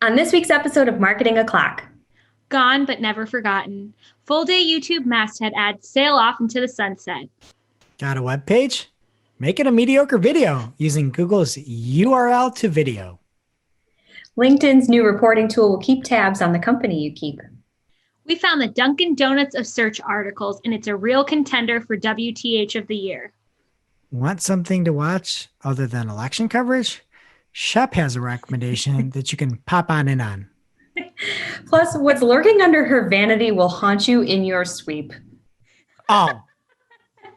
On this week's episode of Marketing O'Clock. Gone but never forgotten. Full day YouTube masthead ads sail off into the sunset. Got a web page? Make it a mediocre video using Google's URL to video. LinkedIn's new reporting tool will keep tabs on the company you keep. We found the Dunkin' Donuts of search articles, and it's a real contender for WTH of the year. Want something to watch other than election coverage? Shep has a recommendation that you can pop on in on. Plus, what's lurking under her vanity will haunt you in your sweep. Oh,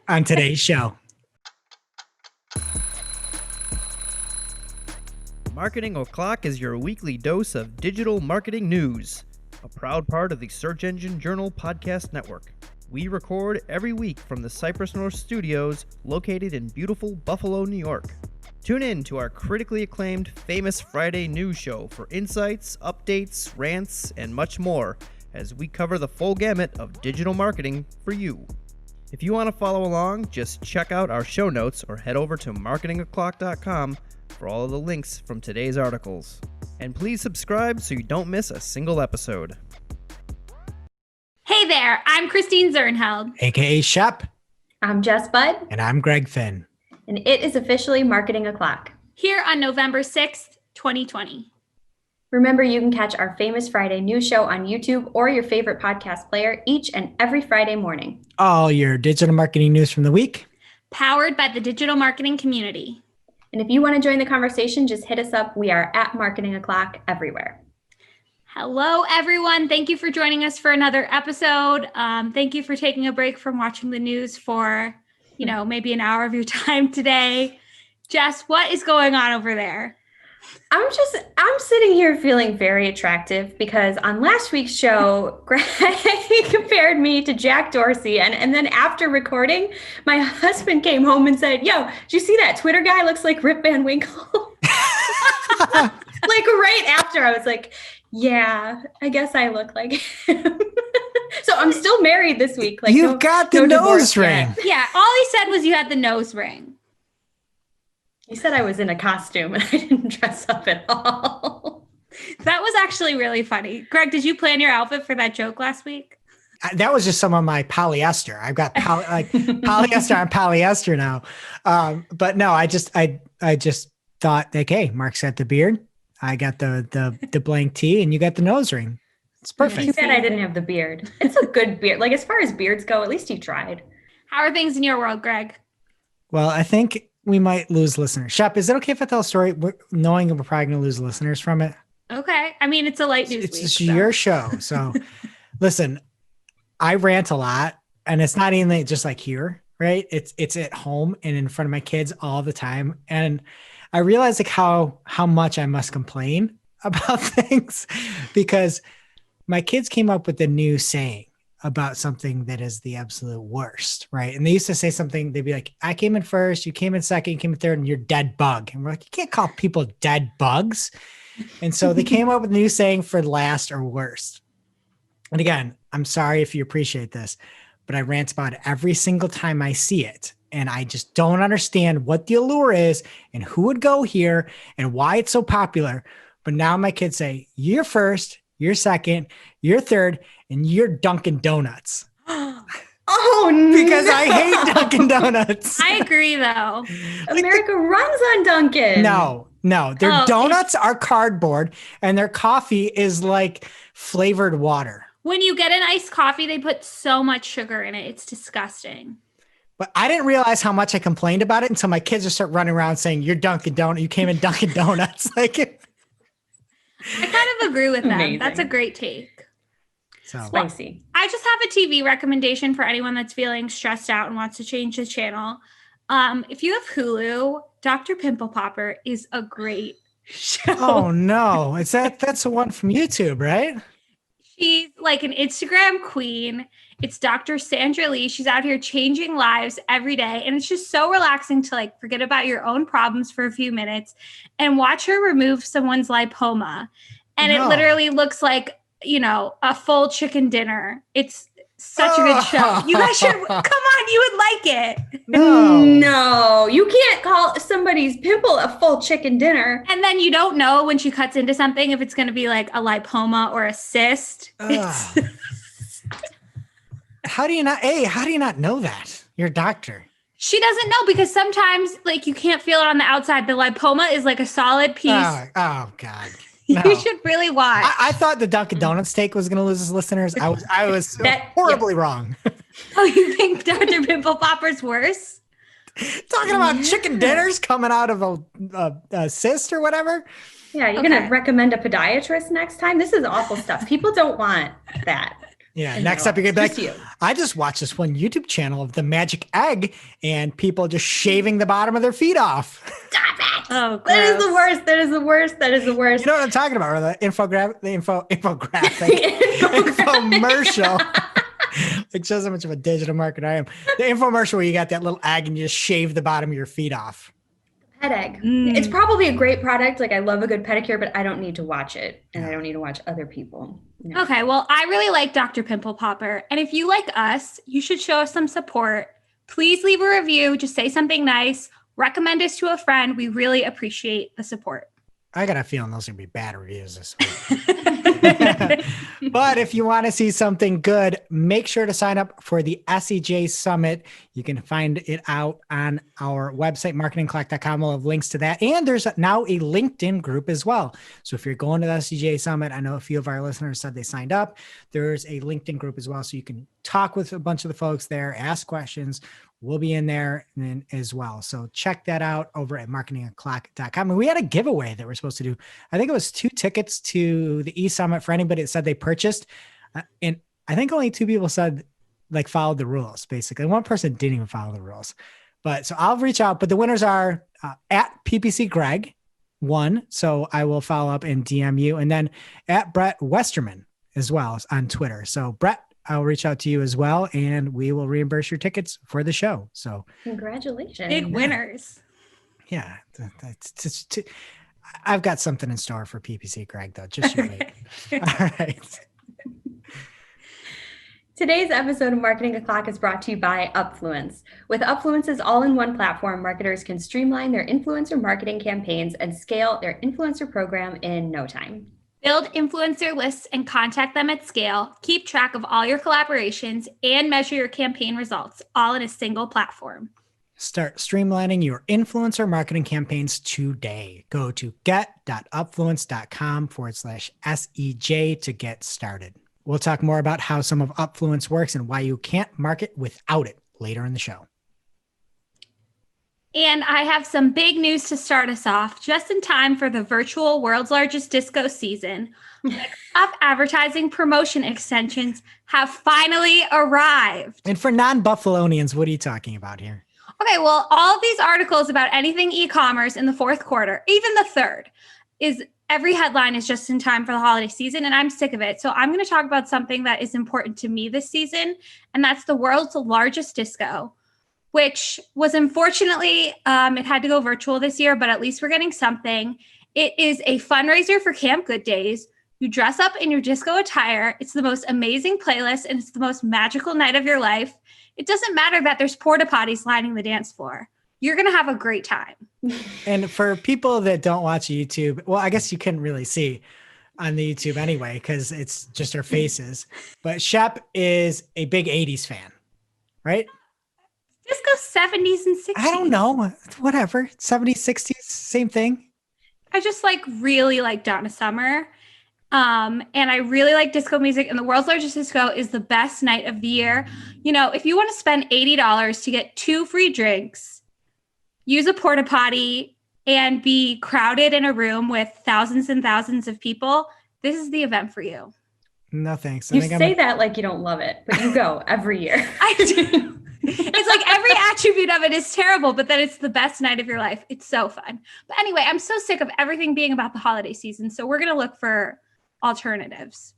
on today's show. Marketing O'Clock is your weekly dose of digital marketing news, a proud part of the Search Engine Journal Podcast Network. We record every week from the Cypress North Studios located in beautiful Buffalo, New York. Tune in to our critically acclaimed Famous Friday news show for insights, updates, rants, and much more as we cover the full gamut of digital marketing for you. If you want to follow along, just check out our show notes or head over to marketingoclock.com for all of the links from today's articles. And please subscribe so you don't miss a single episode. Hey there, I'm Christine Zernheld. AKA Shep. I'm Jess Budd. And I'm Greg Finn. And it is officially Marketing O'Clock. Here on November 6th, 2020. Remember, you can catch our Famous Friday news show on YouTube or your favorite podcast player each and every Friday morning. All your digital marketing news from the week. Powered by the digital marketing community. And if you want to join the conversation, just hit us up. We are at Marketing O'Clock everywhere. Hello, everyone. Thank you for joining us for another episode. Thank you for taking a break from watching the news for, maybe an hour of your time today. Jess, what is going on over there? I'm sitting here feeling very attractive because on last week's show, Greg compared me to Jack Dorsey. And then after recording, my husband came home and said, "Yo, did you see that Twitter guy looks like Rip Van Winkle?" Like right after, I was like, yeah, I guess I look like him. So I'm still married this week. Like You've got the nose ring. Yeah, all he said was you had the nose ring. He said I was in a costume and I didn't dress up at all. That was actually really funny. Greg, did you plan your outfit for that joke last week? That was just some of my polyester. I've got polyester on polyester now. But no, I just thought like, hey, Mark's got the beard. I got the blank tee and you got the nose ring. It's perfect. He said I didn't have the beard. It's a good beard. Like as far as beards go, at least you tried. How are things in your world, Greg? Well, I think we might lose listeners. Shep, is it okay if I tell a story knowing we're probably going to lose listeners from it? Okay. I mean, it's a light news week. It's your show. So listen, I rant a lot and it's not even just like here, right? It's at home and in front of my kids all the time. And I realize like how much I must complain about things because my kids came up with a new saying about something that is the absolute worst, right? And they used to say something, they'd be like, I came in first, you came in second, you came in third, and you're dead bug. And we're like, you can't call people dead bugs. And so they came up with a new saying for last or worst. And again, I'm sorry if you appreciate this, but I rant about it every single time I see it. And I just don't understand what the allure is and who would go here and why it's so popular. But now my kids say, you're first, you're second, you're third, and you're Dunkin' Donuts. Oh, no. Because I hate Dunkin' Donuts. I agree, though. America runs on Dunkin'. No. Their donuts are cardboard and their coffee is like flavored water. When you get an iced coffee, they put so much sugar in it. It's disgusting. But I didn't realize how much I complained about it until my kids just start running around saying, you're Dunkin' Donut. You came in Dunkin' Donuts. Like, I kind of agree with them. Amazing. That's a great take. So spicy. I just have a TV recommendation for anyone that's feeling stressed out and wants to change the channel. If you have Hulu, Dr. Pimple Popper is a great show. Oh no. That's the one from YouTube, right? She's like an Instagram queen. It's Dr. Sandra Lee. She's out here changing lives every day. And it's just so relaxing to like forget about your own problems for a few minutes and watch her remove someone's lipoma. And it literally looks like, a full chicken dinner. It's Such a good show. You guys should come on. You would like it. No, you can't call somebody's pimple a full chicken dinner. And then you don't know when she cuts into something if it's going to be like a lipoma or a cyst. How do you not know that? You're a doctor. She doesn't know because sometimes like you can't feel it on the outside. The lipoma is like a solid piece. Oh God. No. You should really watch. I thought the Dunkin' Donuts take was going to lose its listeners. I was horribly wrong. Oh, you think Dr. Pimple Popper's worse? Talking about chicken dinners coming out of a cyst or whatever. Yeah, you're going to recommend a podiatrist next time? This is awful stuff. People don't want that. Yeah, next up you're going to be like, I just watched this one YouTube channel of the magic egg and people just shaving the bottom of their feet off. Stop it. Oh, gross. That is the worst. That is the worst. That is the worst. You know what I'm talking about, right? The infographic, infomercial. It shows how much of a digital marketer I am. The infomercial where you got that little egg and you just shave the bottom of your feet off. Pet egg. It's probably a great product. Like I love a good pedicure, but I don't need to watch it. And I don't need to watch other people. No. Okay, well, I really like Dr. Pimple Popper. And if you like us, you should show us some support. Please leave a review. Just say something nice. Recommend us to a friend. We really appreciate the support. I got a feeling those are going to be bad reviews this week. But if you want to see something good, make sure to sign up for the SEJ Summit. You can find it out on our website, marketingclock.com. We'll have links to that. And there's now a LinkedIn group as well. So if you're going to the SEJ Summit, I know a few of our listeners said they signed up. There's a LinkedIn group as well. So you can talk with a bunch of the folks there, ask questions. We'll be in there then as well. So check that out over at marketingclock.com. And we had a giveaway that we're supposed to do. I think it was 2 tickets to the e-summit for anybody that said they purchased. And I think only 2 people said like followed the rules, basically. One person didn't even follow the rules. But so I'll reach out. But the winners are at PPC Greg 1. So I will follow up and DM you. And then at Brett Westerman as well on Twitter. So Brett, I'll reach out to you as well, and we will reimburse your tickets for the show. So congratulations. Big winners. Yeah. I've got something in store for PPC Greg, though. Just you wait. All right. Today's episode of Marketing O'Clock is brought to you by Upfluence. With Upfluence's all-in-one platform, marketers can streamline their influencer marketing campaigns and scale their influencer program in no time. Build influencer lists and contact them at scale. Keep track of all your collaborations and measure your campaign results, all in a single platform. Start streamlining your influencer marketing campaigns today. Go to get.upfluence.com/SEJ to get started. We'll talk more about how some of Upfluence works and why you can't market without it later in the show. And I have some big news to start us off, just in time for the virtual World's Largest Disco season. Up advertising promotion extensions have finally arrived. And for non-Buffalonians, what are you talking about here? Okay, well, all of these articles about anything e-commerce in the 4th quarter, even the 3rd, is every headline is just in time for the holiday season, and I'm sick of it. So I'm going to talk about something that is important to me this season, and that's the world's largest disco, which was unfortunately, it had to go virtual this year, but at least we're getting something. It is a fundraiser for Camp Good Days. You dress up in your disco attire. It's the most amazing playlist, and it's the most magical night of your life. It doesn't matter that there's porta potties lining the dance floor. You're going to have a great time. And for people that don't watch YouTube, well, I guess you couldn't really see on the YouTube anyway, because it's just our faces. But Shep is a big 80s fan, right? Disco 70s and 60s. I don't know. Whatever. 70s, 60s, same thing. I just really like Donna Summer. And I really like disco music, and the world's largest disco is the best night of the year. You know, if you want to spend $80 to get 2 free drinks, use a porta potty, and be crowded in a room with thousands and thousands of people, this is the event for you. No, thanks. You say that like you don't love it, but you go every year. I do. It's like every attribute of it is terrible, but then it's the best night of your life. It's so fun. But anyway, I'm so sick of everything being about the holiday season. So we're going to look for alternatives.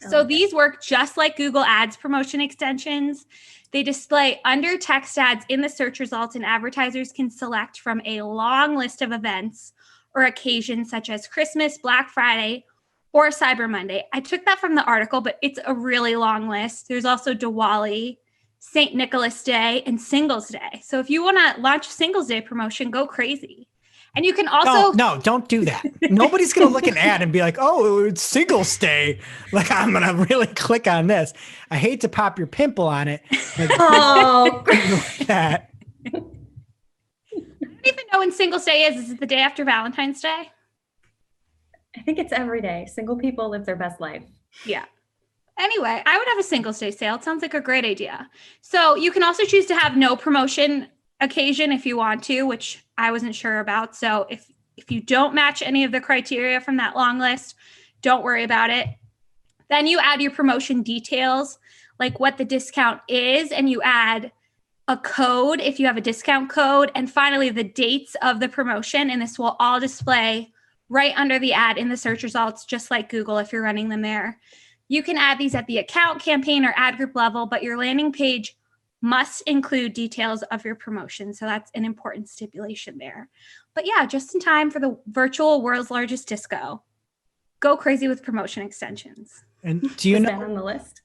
So these work just like Google Ads promotion extensions. They display under text ads in the search results, and advertisers can select from a long list of events or occasions such as Christmas, Black Friday, or Cyber Monday. I took that from the article, but it's a really long list. There's also Diwali, St. Nicholas Day, and Singles Day. So if you want to launch a Singles Day promotion, go crazy. And you can also No, don't do that. Nobody's going to look at an ad and be like, oh, it's Singles Day. Like, I'm going to really click on this. I hate to pop your pimple on it. But Oh, that. I don't even know when Singles Day is. Is it the day after Valentine's Day? I think it's every day. Single people live their best life. Yeah. Anyway, I would have a Singles Day sale. It sounds like a great idea. So you can also choose to have no promotion occasion if you want to, which I wasn't sure about. So if you don't match any of the criteria from that long list, don't worry about it. Then you add your promotion details, like what the discount is, and you add a code if you have a discount code, and finally the dates of the promotion, and this will all display right under the ad in the search results, just like Google if you're running them there. You can add these at the account, campaign, or ad group level, but your landing page must include details of your promotion. So that's an important stipulation there. But yeah, just in time for the virtual world's largest disco. Go crazy with promotion extensions. And do you Was know that on the list?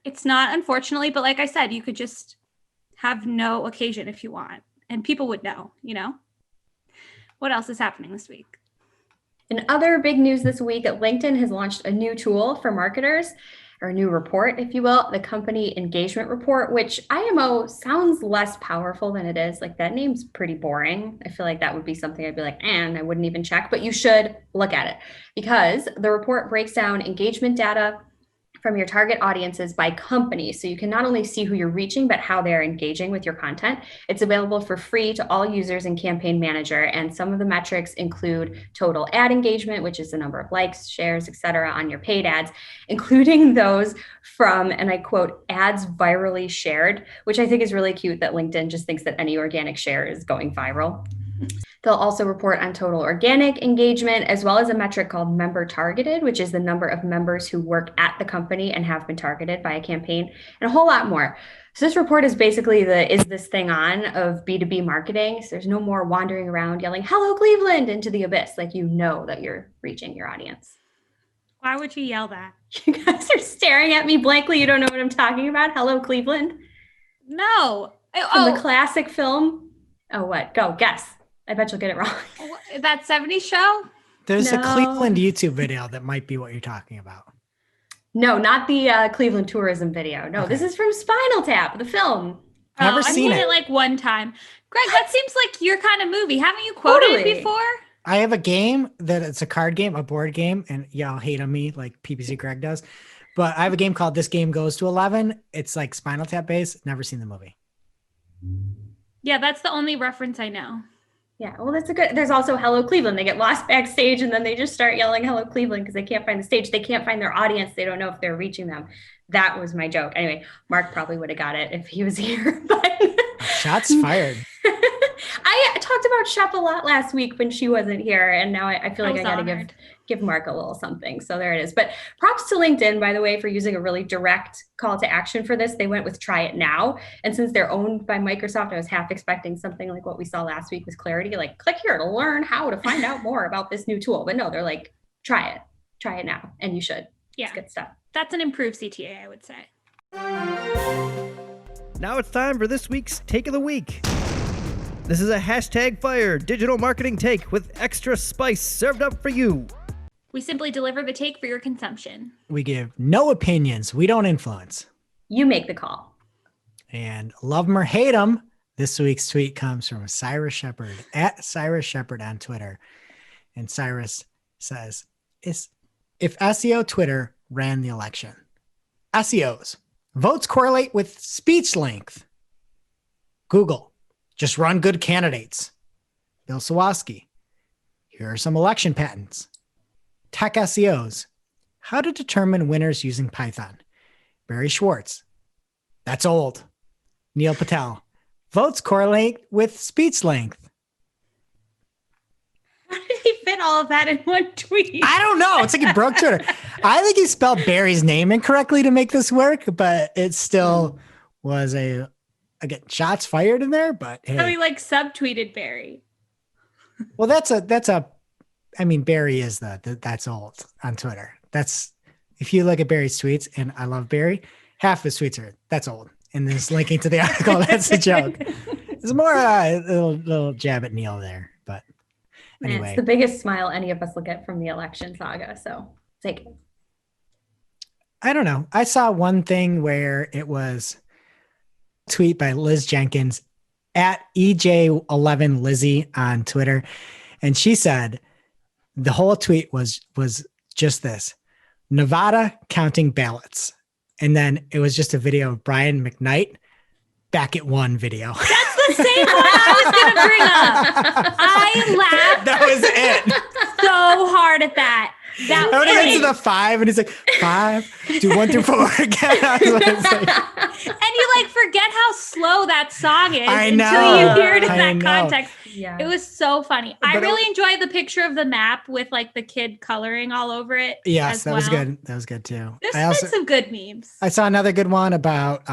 It's not, unfortunately, but like I said, you could just have no occasion if you want, and people would know, you know? What else is happening this week? In other big news this week, LinkedIn has launched a new tool for marketers, or a new report, if you will, the company engagement report, which IMO sounds less powerful than it is. Like, that name's pretty boring. I feel like that would be something I'd be like, and I wouldn't even check, but you should look at it because the report breaks down engagement data from your target audiences by company. So you can not only see who you're reaching, but how they're engaging with your content. It's available for free to all users in Campaign Manager. And some of the metrics include total ad engagement, which is the number of likes, shares, etc. on your paid ads, including those from, and I quote, ads virally shared, which I think is really cute that LinkedIn just thinks that any organic share is going viral. They'll also report on total organic engagement, as well as a metric called member targeted, which is the number of members who work at the company and have been targeted by a campaign, and a whole lot more. So this report is basically the is this thing on of B2B marketing. So there's no more wandering around yelling, hello, Cleveland, into the abyss. Like, you know that you're reaching your audience. Why would you yell that? You guys are staring at me blankly. You don't know what I'm talking about. Hello, Cleveland. No. From the classic film. Oh, what? Go, guess. I bet you'll get it wrong. That 70s show? there's a No. Cleveland YouTube video that might be what you're talking about? No, not the Cleveland tourism video. No, Okay. This is from Spinal Tap, the film. Never I've seen it. like one time. Greg, that seems like your kind of movie. Haven't you quoted Totally. it before? I have a game that it's a card game, a board game, and y'all hate on me like PPC Greg does. But I have a game called This Game Goes to 11. It's like Spinal Tap based. Never seen the movie. Yeah, that's the only reference I know. Yeah, well, that's a good. There's also Hello Cleveland. They get lost backstage and then they just start yelling Hello Cleveland because they can't find the stage. They can't find their audience. They don't know if they're reaching them. That was my joke. Anyway, Mark probably would have got it if he was here. But Shots fired. I talked about Shep a lot last week when she wasn't here, and now I feel like I was got to honored. give Mark a little something. So there it is. But props to LinkedIn, by the way, for using a really direct call to action for this. They went with try it now. And since they're owned by Microsoft, I was half expecting something like what we saw last week with Clarity, like click here to learn how to find out more about this new tool. But no, they're like, try it now. And you should. Yeah, It's good stuff. that's an improved CTA, I would say. Now it's time for this week's Take of the Week. This is a hashtag fire digital marketing take with extra spice served up for you. We simply deliver the take for your consumption. We give no opinions. We don't influence. You make the call. And love 'em or hate 'em, this week's tweet comes from Cyrus Shepherd at Cyrus Shepherd on Twitter. And Cyrus says, if SEO Twitter ran the election, SEOs, votes correlate with speech length. Google, just run good candidates. Bill Sawatsky, here are some election patents. Tech SEOs, how to determine winners using Python. Barry Schwartz, that's old. Neil Patel, votes correlate with speech length. How did he fit all of that in one tweet? I don't know. It's like he broke Twitter. I think he spelled Barry's name incorrectly to make this work, but it still was again, shots fired in there, but hey. How he like subtweeted Barry. Well, that's a I mean, Barry is that's old on Twitter. That's if you look at Barry's tweets, and I love Barry, half his tweets are that's old. And this linking to the article, that's a joke. It's more a little jab at Neil there, but anyway. It's the biggest smile any of us will get from the election saga. So take it. I don't know. I saw one thing where it was a tweet by Liz Jenkins at EJ11 Lizzie on Twitter. And she said the whole tweet was just this: Nevada counting ballots. And then it was just a video of Brian McKnight back at one video. That's the same one I was going to bring up. I laughed. That was it. So hard at that. I would have been to the 5 and he's like, 5, do 1 through 4 again. I was like, and you like forget how slow that song is I until know. you hear it in I that know. context. Yeah. It was so funny. I But it- really enjoyed the picture of the map with like the kid coloring all over it. yes, as that was well. good. That was good too. There's been some good memes. I saw another good one about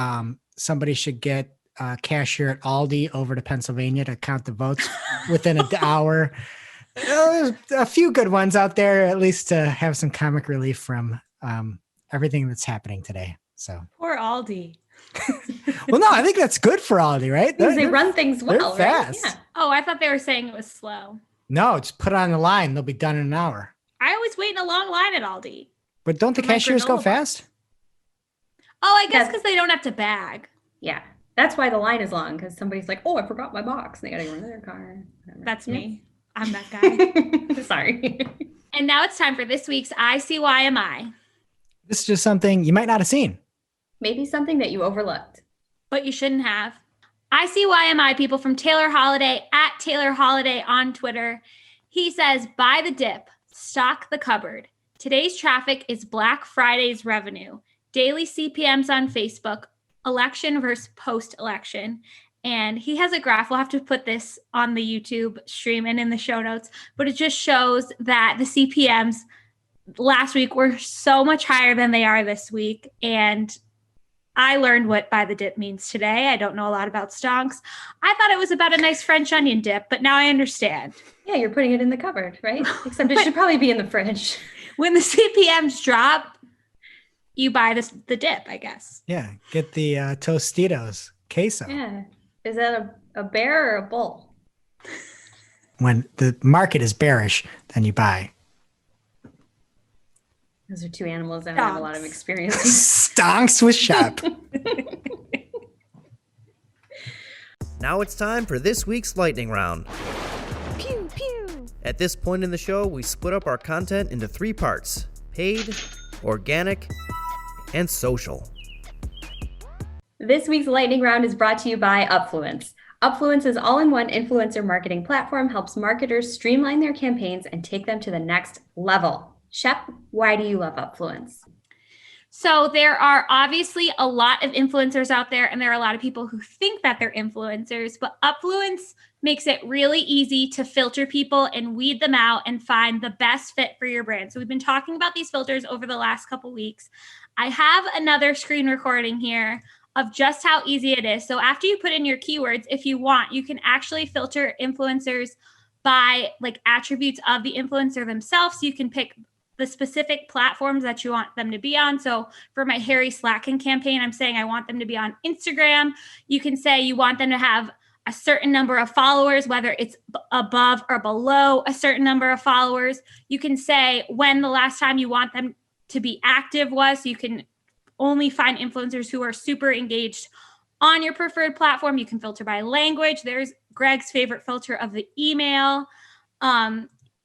somebody should get a cashier at Aldi over to Pennsylvania to count the votes within an hour. There's a few good ones out there, at least to have some comic relief from everything that's happening today. So, Poor Aldi. well, no, I think that's good for Aldi, right? Because they run things well, they're right? fast. Yeah. Oh, I thought they were saying it was slow. No, just put it on the line. They'll be done in an hour. I always wait in a long line at Aldi. But don't the For my cashiers go granola bar. fast? Oh, I guess Yes. because they don't have to bag. Yeah. That's why the line is long, because somebody's like, oh, I forgot my box. And they got to go into their car. Whatever. That's Yeah. me. I'm that guy. Sorry. And now it's time for this week's ICYMI. This is just something you might not have seen. Maybe something that you overlooked. But you shouldn't have. ICYMI people from Taylor Holiday at Taylor Holiday on Twitter. He says, buy the dip, stock the cupboard. Today's traffic is Black Friday's revenue. Daily CPMs on Facebook, election versus post-election. And he has a graph. We'll have to put this on the YouTube stream and in the show notes. But it just shows that the CPMs last week were so much higher than they are this week. And I learned what buy the dip means today. I don't know a lot about stonks. I thought it was about a nice French onion dip, but now I understand. Yeah, you're putting it in the cupboard, right? Except it should probably be in the fridge. When the CPMs drop, you buy the dip, I guess. Yeah, get the Tostitos queso. Yeah. Is that a bear or a bull? When the market is bearish, then you buy. Those are two animals I don't have a lot of Stonks. experience with. Stonks with shop. Now it's time for this week's lightning round. Pew, pew. At this point in the show, we split up our content into 3 parts: paid, organic, and social. This week's lightning round is brought to you by Upfluence. Upfluence's all-in-one influencer marketing platform helps marketers streamline their campaigns and take them to the next level. Shep, why do you love Upfluence? So there are obviously a lot of influencers out there, and there are a lot of people who think that they're influencers, but Upfluence makes it really easy to filter people and weed them out and find the best fit for your brand. So we've been talking about these filters over the last couple weeks. I have another screen recording here of just how easy it is. So after you put in your keywords, if you want, you can actually filter influencers by like attributes of the influencer themselves. So you can pick the specific platforms that you want them to be on. So for my Harry Slacken campaign, I'm saying I want them to be on Instagram. You can say you want them to have a certain number of followers, whether it's above or below a certain number of followers. You can say when the last time you want them to be active was. So you can only find influencers who are super engaged on your preferred platform. You can filter by language. There's Greg's favorite filter of the email.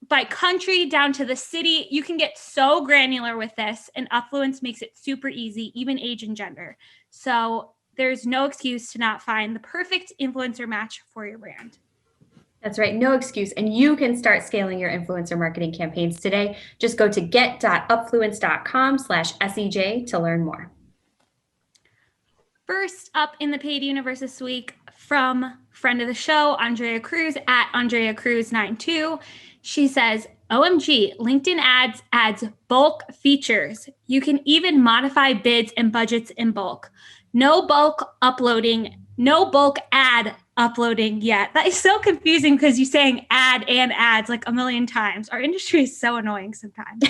By country down to the city. You can get so granular with this, and Upfluence makes it super easy, even age and gender. So there's no excuse to not find the perfect influencer match for your brand. That's right, no excuse. And you can start scaling your influencer marketing campaigns today. Just go to get.upfluence.com/SEJ to learn more. First up in the paid universe this week from friend of the show, Andrea Cruz at Andrea Cruz 92. She says, OMG, LinkedIn ads adds bulk features. You can even modify bids and budgets in bulk. No bulk uploading, no bulk ad uploading yet. That is so confusing because you're saying ad and ads like a million times. Our industry is so annoying sometimes.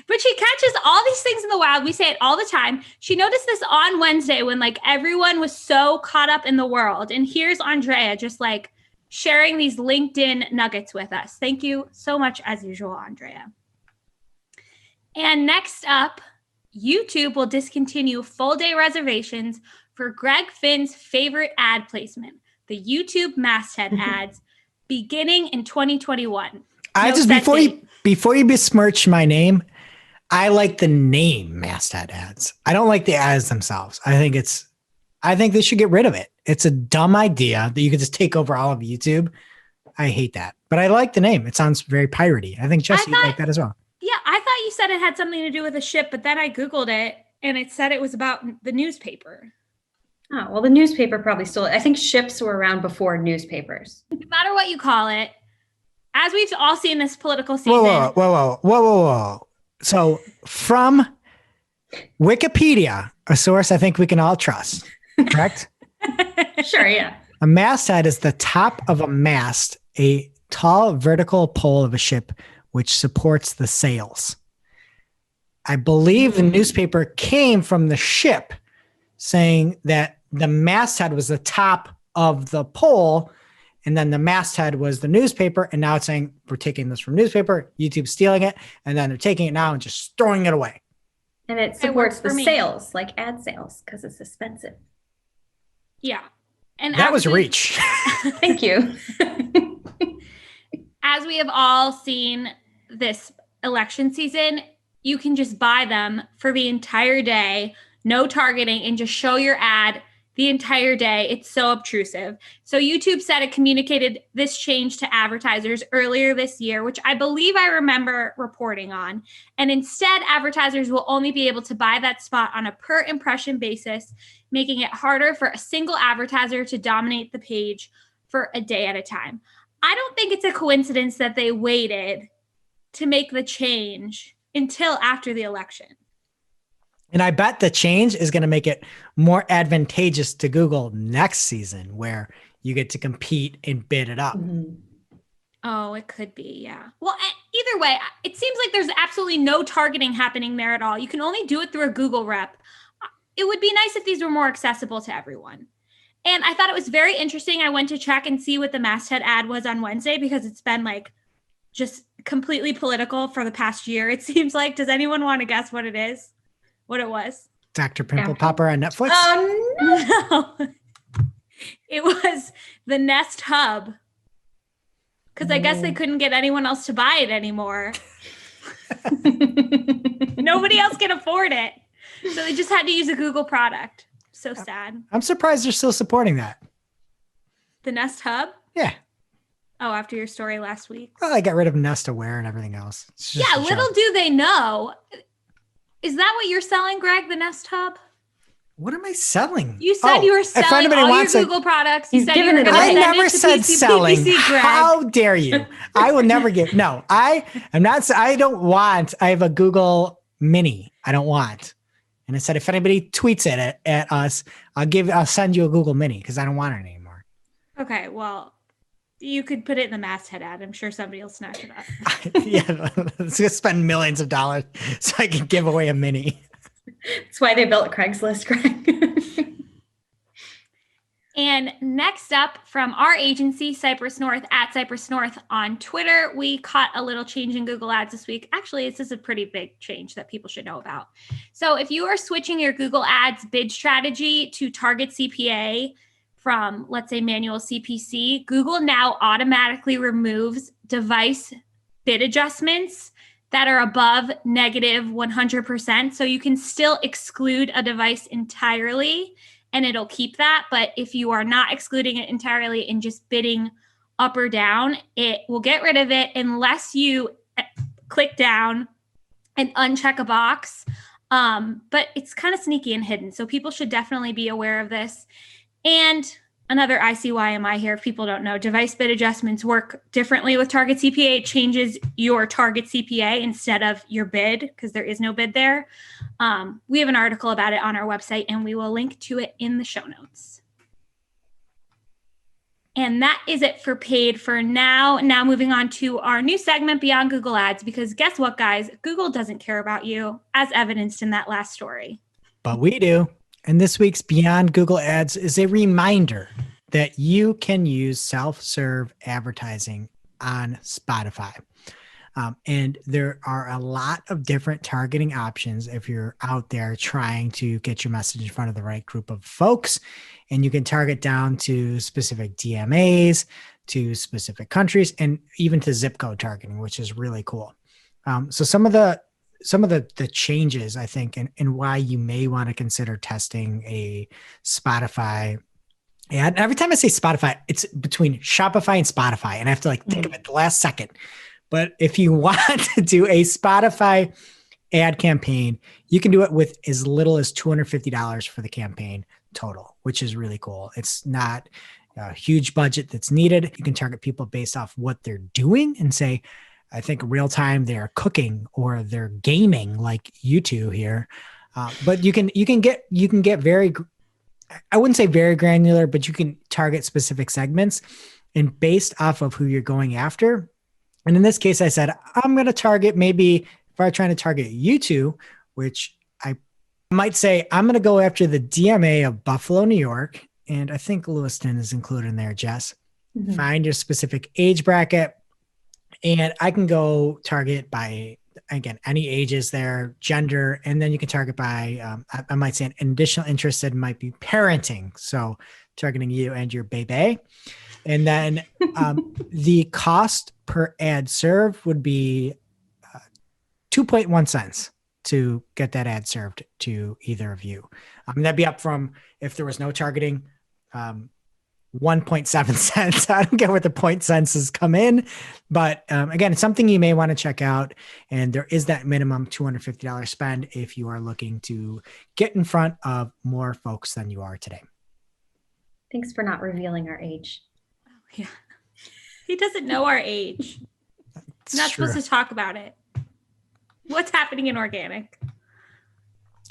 But she catches all these things in the wild. We say it all the time. She noticed this on Wednesday when like everyone was so caught up in the world. And here's Andrea just like sharing these LinkedIn nuggets with us. Thank you so much as usual, Andrea. And next up, YouTube will discontinue full day reservations for Greg Finn's favorite ad placement, the YouTube masthead ads, beginning in 2021. Before you besmirch my name, I like the name masthead ads. I don't like the ads themselves. I think they should get rid of it. It's a dumb idea that you could just take over all of YouTube. I hate that, but I like the name. It sounds very piratey. I think Jesse would like that as well. Yeah, I thought you said it had something to do with a ship, but then I Googled it and it said it was about the newspaper. Oh, well, the newspaper probably still, I think ships were around before newspapers. No matter what you call it, as we've all seen this political season. Whoa. So from Wikipedia, a source I think we can all trust, correct? Sure, yeah. A masthead is the top of a mast, a tall vertical pole of a ship which supports the sails. I believe the newspaper came from the ship saying that the masthead was the top of the pole, and then the masthead was the newspaper, and now it's saying we're taking this from newspaper, YouTube's stealing it, and then they're taking it now and just throwing it away. And it supports the sales, like ad sales, because it's expensive. Yeah. And that was reach. Thank you. As we have all seen this election season, you can just buy them for the entire day, no targeting, and just show your ad the entire day. It's so obtrusive. So YouTube said it communicated this change to advertisers earlier this year, which I believe I remember reporting on. And instead, advertisers will only be able to buy that spot on a per impression basis, making it harder for a single advertiser to dominate the page for a day at a time. I don't think it's a coincidence that they waited to make the change until after the election. And I bet the change is going to make it more advantageous to Google next season, where you get to compete and bid it up. Mm-hmm. Oh, it could be, yeah. Well, either way, it seems like there's absolutely no targeting happening there at all. You can only do it through a Google rep. It would be nice if these were more accessible to everyone. And I thought it was very interesting. I went to check and see what the masthead ad was on Wednesday, because it's been like just completely political for the past year, it seems like. Does anyone want to guess what it is? What it was? Dr. Pimple Popper on Netflix? No. It was the Nest Hub. Because I guess they couldn't get anyone else to buy it anymore. Nobody else can afford it. So they just had to use a Google product. So sad. I'm surprised they're still supporting that. The Nest Hub? Yeah. Oh, after your story last week? Well, I got rid of Nest Aware and everything else. Yeah, little do they know. Is that what you're selling, Greg, the Nest Hub? What am I selling? You said you were selling all your Google products. You said you were going to I never said PPC, selling. Greg. How dare you? I will never give. No, I am not. I don't want. I have a Google Mini. I don't want. And I said, if anybody tweets it at us, I'll send you a Google Mini, because I don't want it anymore. Okay, well, you could put it in the masthead ad. I'm sure somebody will snatch it up. Yeah, let's just spend millions of dollars so I can give away a Mini. That's why they built Craigslist, Greg. And next up from our agency, Cypress North, at Cypress North on Twitter, we caught a little change in Google Ads this week. Actually, this is a pretty big change that people should know about. So if you are switching your Google Ads bid strategy to target CPA from, let's say, manual CPC, Google now automatically removes device bid adjustments that are above negative 100%. So you can still exclude a device entirely and it'll keep that. But if you are not excluding it entirely and just bidding up or down, it will get rid of it unless you click down and uncheck a box. But it's kind of sneaky and hidden. So people should definitely be aware of this. And another ICYMI here, if people don't know, device bid adjustments work differently with target CPA. It changes your target CPA instead of your bid, because there is no bid there. We have an article about it on our website, and we will link to it in the show notes. And that is it for paid for now. Now moving on to our new segment, Beyond Google Ads, because guess what, guys? Google doesn't care about you, as evidenced in that last story. But we do. And this week's Beyond Google Ads is a reminder that you can use self-serve advertising on Spotify. And there are a lot of different targeting options if you're out there trying to get your message in front of the right group of folks. And you can target down to specific DMAs, to specific countries, and even to zip code targeting, which is really cool. So some of the changes, I think, and why you may want to consider testing a Spotify ad. Every time I say Spotify, it's between Shopify and Spotify, and I have to think of it the last second. But if you want to do a Spotify ad campaign, you can do it with as little as $250 for the campaign total, which is really cool. It's not a huge budget that's needed. You can target people based off what they're doing and say, I think real time they're cooking or they're gaming like you two here. But you can get very, I wouldn't say very granular, but you can target specific segments and based off of who you're going after. And in this case, I said, I'm going to target maybe if I'm trying to target you two, which I might say, I'm going to go after the DMA of Buffalo, New York. And I think Lewiston is included in there, Jess. Mm-hmm. Find your specific age bracket. And I can go target by, again, any ages there, gender, and then you can target by, I might say an additional interested might be parenting. So targeting you and your baby. And then the cost per ad served would be 2.1 cents to get that ad served to either of you. That'd be up from, if there was no targeting, 1.7 cents. I don't get where the point cents come in, but again, it's something you may want to check out. And there is that minimum $250 spend if you are looking to get in front of more folks than you are today. Thanks for not revealing our age. Yeah. He doesn't know our age. He's not supposed to talk about it. What's happening in organic?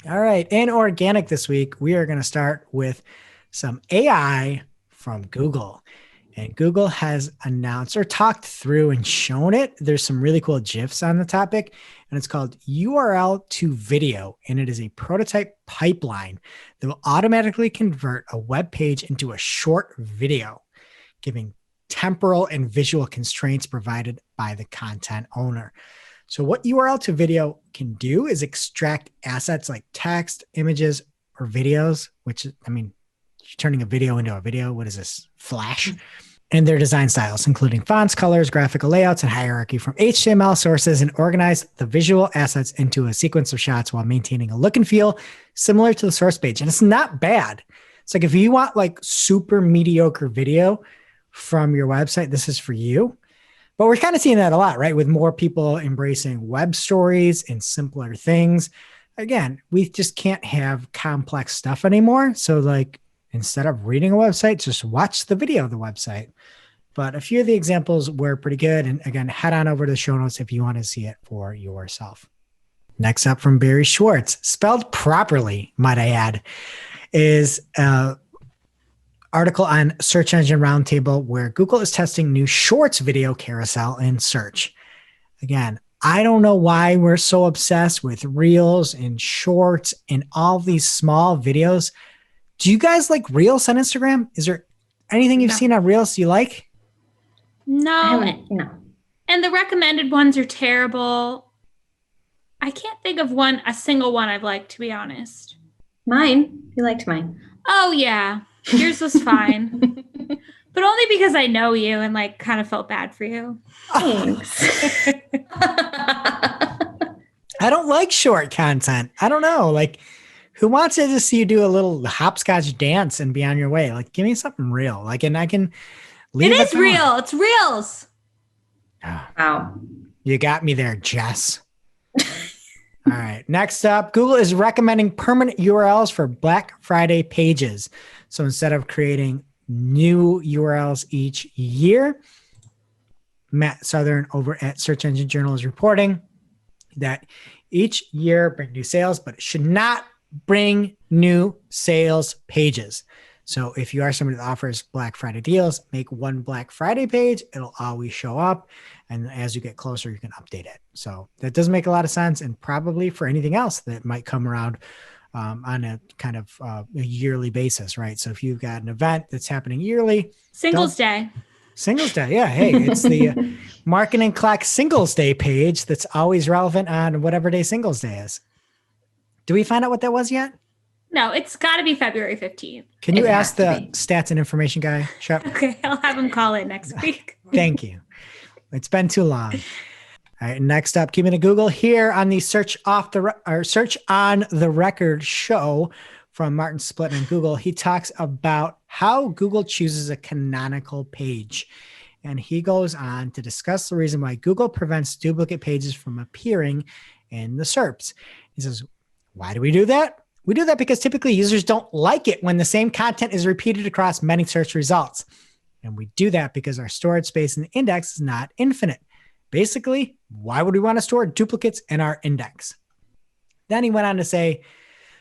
All right. In organic this week, we are going to start with some AI from Google. And Google has announced or talked through and shown it. There's some really cool GIFs on the topic, and it's called URL to video. And it is a prototype pipeline that will automatically convert a web page into a short video, giving temporal and visual constraints provided by the content owner. So what URL to video can do is extract assets like text, images, or videos, which, I mean, you're turning a video into a video. What is this? Flash? And their design styles, including fonts, colors, graphical layouts, and hierarchy from HTML sources, and organize the visual assets into a sequence of shots while maintaining a look and feel similar to the source page. And it's not bad. It's like if you want super mediocre video from your website, this is for you. But we're kind of seeing that a lot, right? With more people embracing web stories and simpler things. Again, we just can't have complex stuff anymore. So instead of reading a website, just watch the video of the website. But a few of the examples were pretty good. And again, head on over to the show notes if you want to see it for yourself. Next up from Barry Schwartz, spelled properly, might I add, is article on Search Engine Roundtable where Google is testing new Shorts video carousel in search. Again, I don't know why we're so obsessed with Reels and Shorts and all these small videos. Do you guys like Reels on Instagram? Is there anything you've seen on Reels you like? No. No. And the recommended ones are terrible. I can't think of a single one I've liked, to be honest. Mine. You liked mine. Oh, yeah. Yours was fine. But only because I know you and kind of felt bad for you. Thanks. I don't like short content. I don't know. Who wants to just see you do a little hopscotch dance and be on your way? Give me something real. And I can leave it. It is real. It's Reels. Wow. You got me there, Jess. All right. Next up, Google is recommending permanent URLs for Black Friday pages. So instead of creating new URLs each year, Matt Southern over at Search Engine Journal is reporting that each year bring new sales, but it should not bring new sales pages. So if you are somebody that offers Black Friday deals, make one Black Friday page. It'll always show up. And as you get closer, you can update it. So that does make a lot of sense. And probably for anything else that might come around on a kind of a yearly basis, right? So if you've got an event that's happening yearly. Singles Day. Singles Day. Yeah. Hey, it's the Marketing Clock Singles Day page that's always relevant on whatever day Singles Day is. Do we find out what that was yet? No, it's got to be February 15th. Can you It ask has the to be. stats and information guy, Shep? Okay, I'll have him call in next week. Thank you. It's been too long. All right, next up, keeping it Google here on the Search on the Record show from Martin Splitton on Google. He talks about how Google chooses a canonical page. And he goes on to discuss the reason why Google prevents duplicate pages from appearing in the SERPs. He says, why do we do that? We do that because typically users don't like it when the same content is repeated across many search results. And we do that because our storage space in the index is not infinite. Basically, why would we want to store duplicates in our index? Then he went on to say,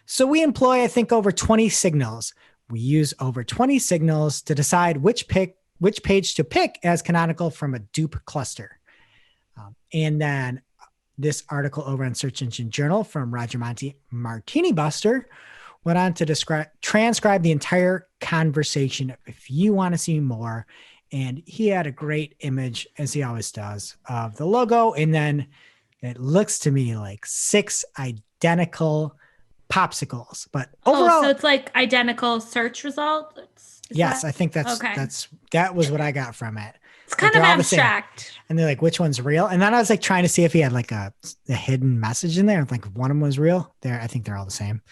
so we employ, I think, over 20 signals. We use over 20 signals to decide which page to pick as canonical from a dupe cluster. And then this article over on Search Engine Journal from Roger Martini Buster went on to transcribe the entire conversation if you want to see more. And he had a great image, as he always does, of the logo. And then it looks to me like 6 identical popsicles. But overall, so it's like identical search results? Yes, I think that was what I got from it. It's kind of abstract. And they're like, which one's real? And then I was like trying to see if he had like a hidden message in there. Like one of them was real. I think they're all the same.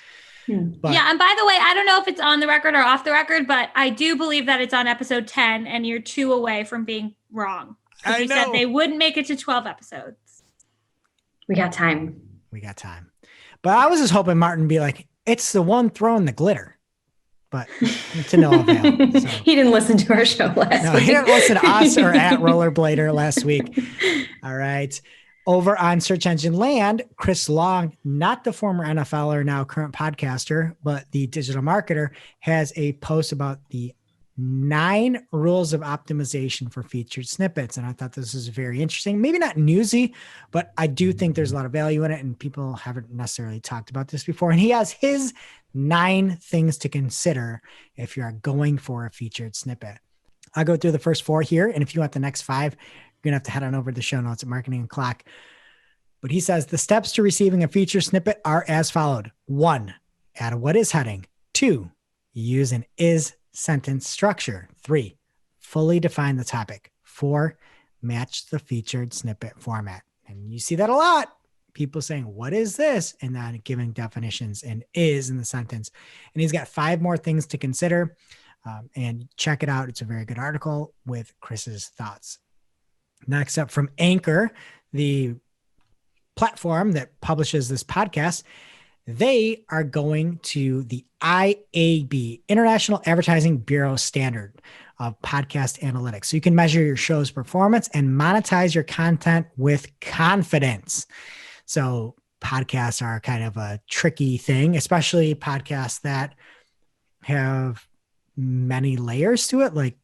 But, yeah. And by the way, I don't know if it's on the record or off the record, but I do believe that it's on episode 10 and you're 2 away from being wrong. I you know. said they wouldn't make it to 12 episodes. We got time. But I was just hoping Martin would be like, it's the one throwing the glitter. But to no avail. So. He didn't listen to our show last week. He didn't listen to us or at Rollerblader last week. All right. Over on Search Engine Land, Chris Long, not the former NFLer, now current podcaster, but the digital marketer, has a post about the 9 rules of optimization for featured snippets. And I thought this was very interesting. Maybe not newsy, but I do think there's a lot of value in it. And people haven't necessarily talked about this before. And he has his 9 things to consider if you are going for a featured snippet. I'll go through the first 4 here. And if you want the next 5, you're going to have to head on over to the show notes at Marketing O'Clock. But he says the steps to receiving a feature snippet are as followed. 1, add a what is heading. 2, use an is sentence structure. 3, fully define the topic. 4, match the featured snippet format. And you see that a lot. People saying, what is this? And then giving definitions and is in the sentence. And he's got 5 more things to consider. And check it out. It's a very good article with Chris's thoughts. Next up from Anchor, the platform that publishes this podcast, they are going to the IAB, International Advertising Bureau standard of podcast analytics. So you can measure your show's performance and monetize your content with confidence. So podcasts are kind of a tricky thing, especially podcasts that have many layers to it, like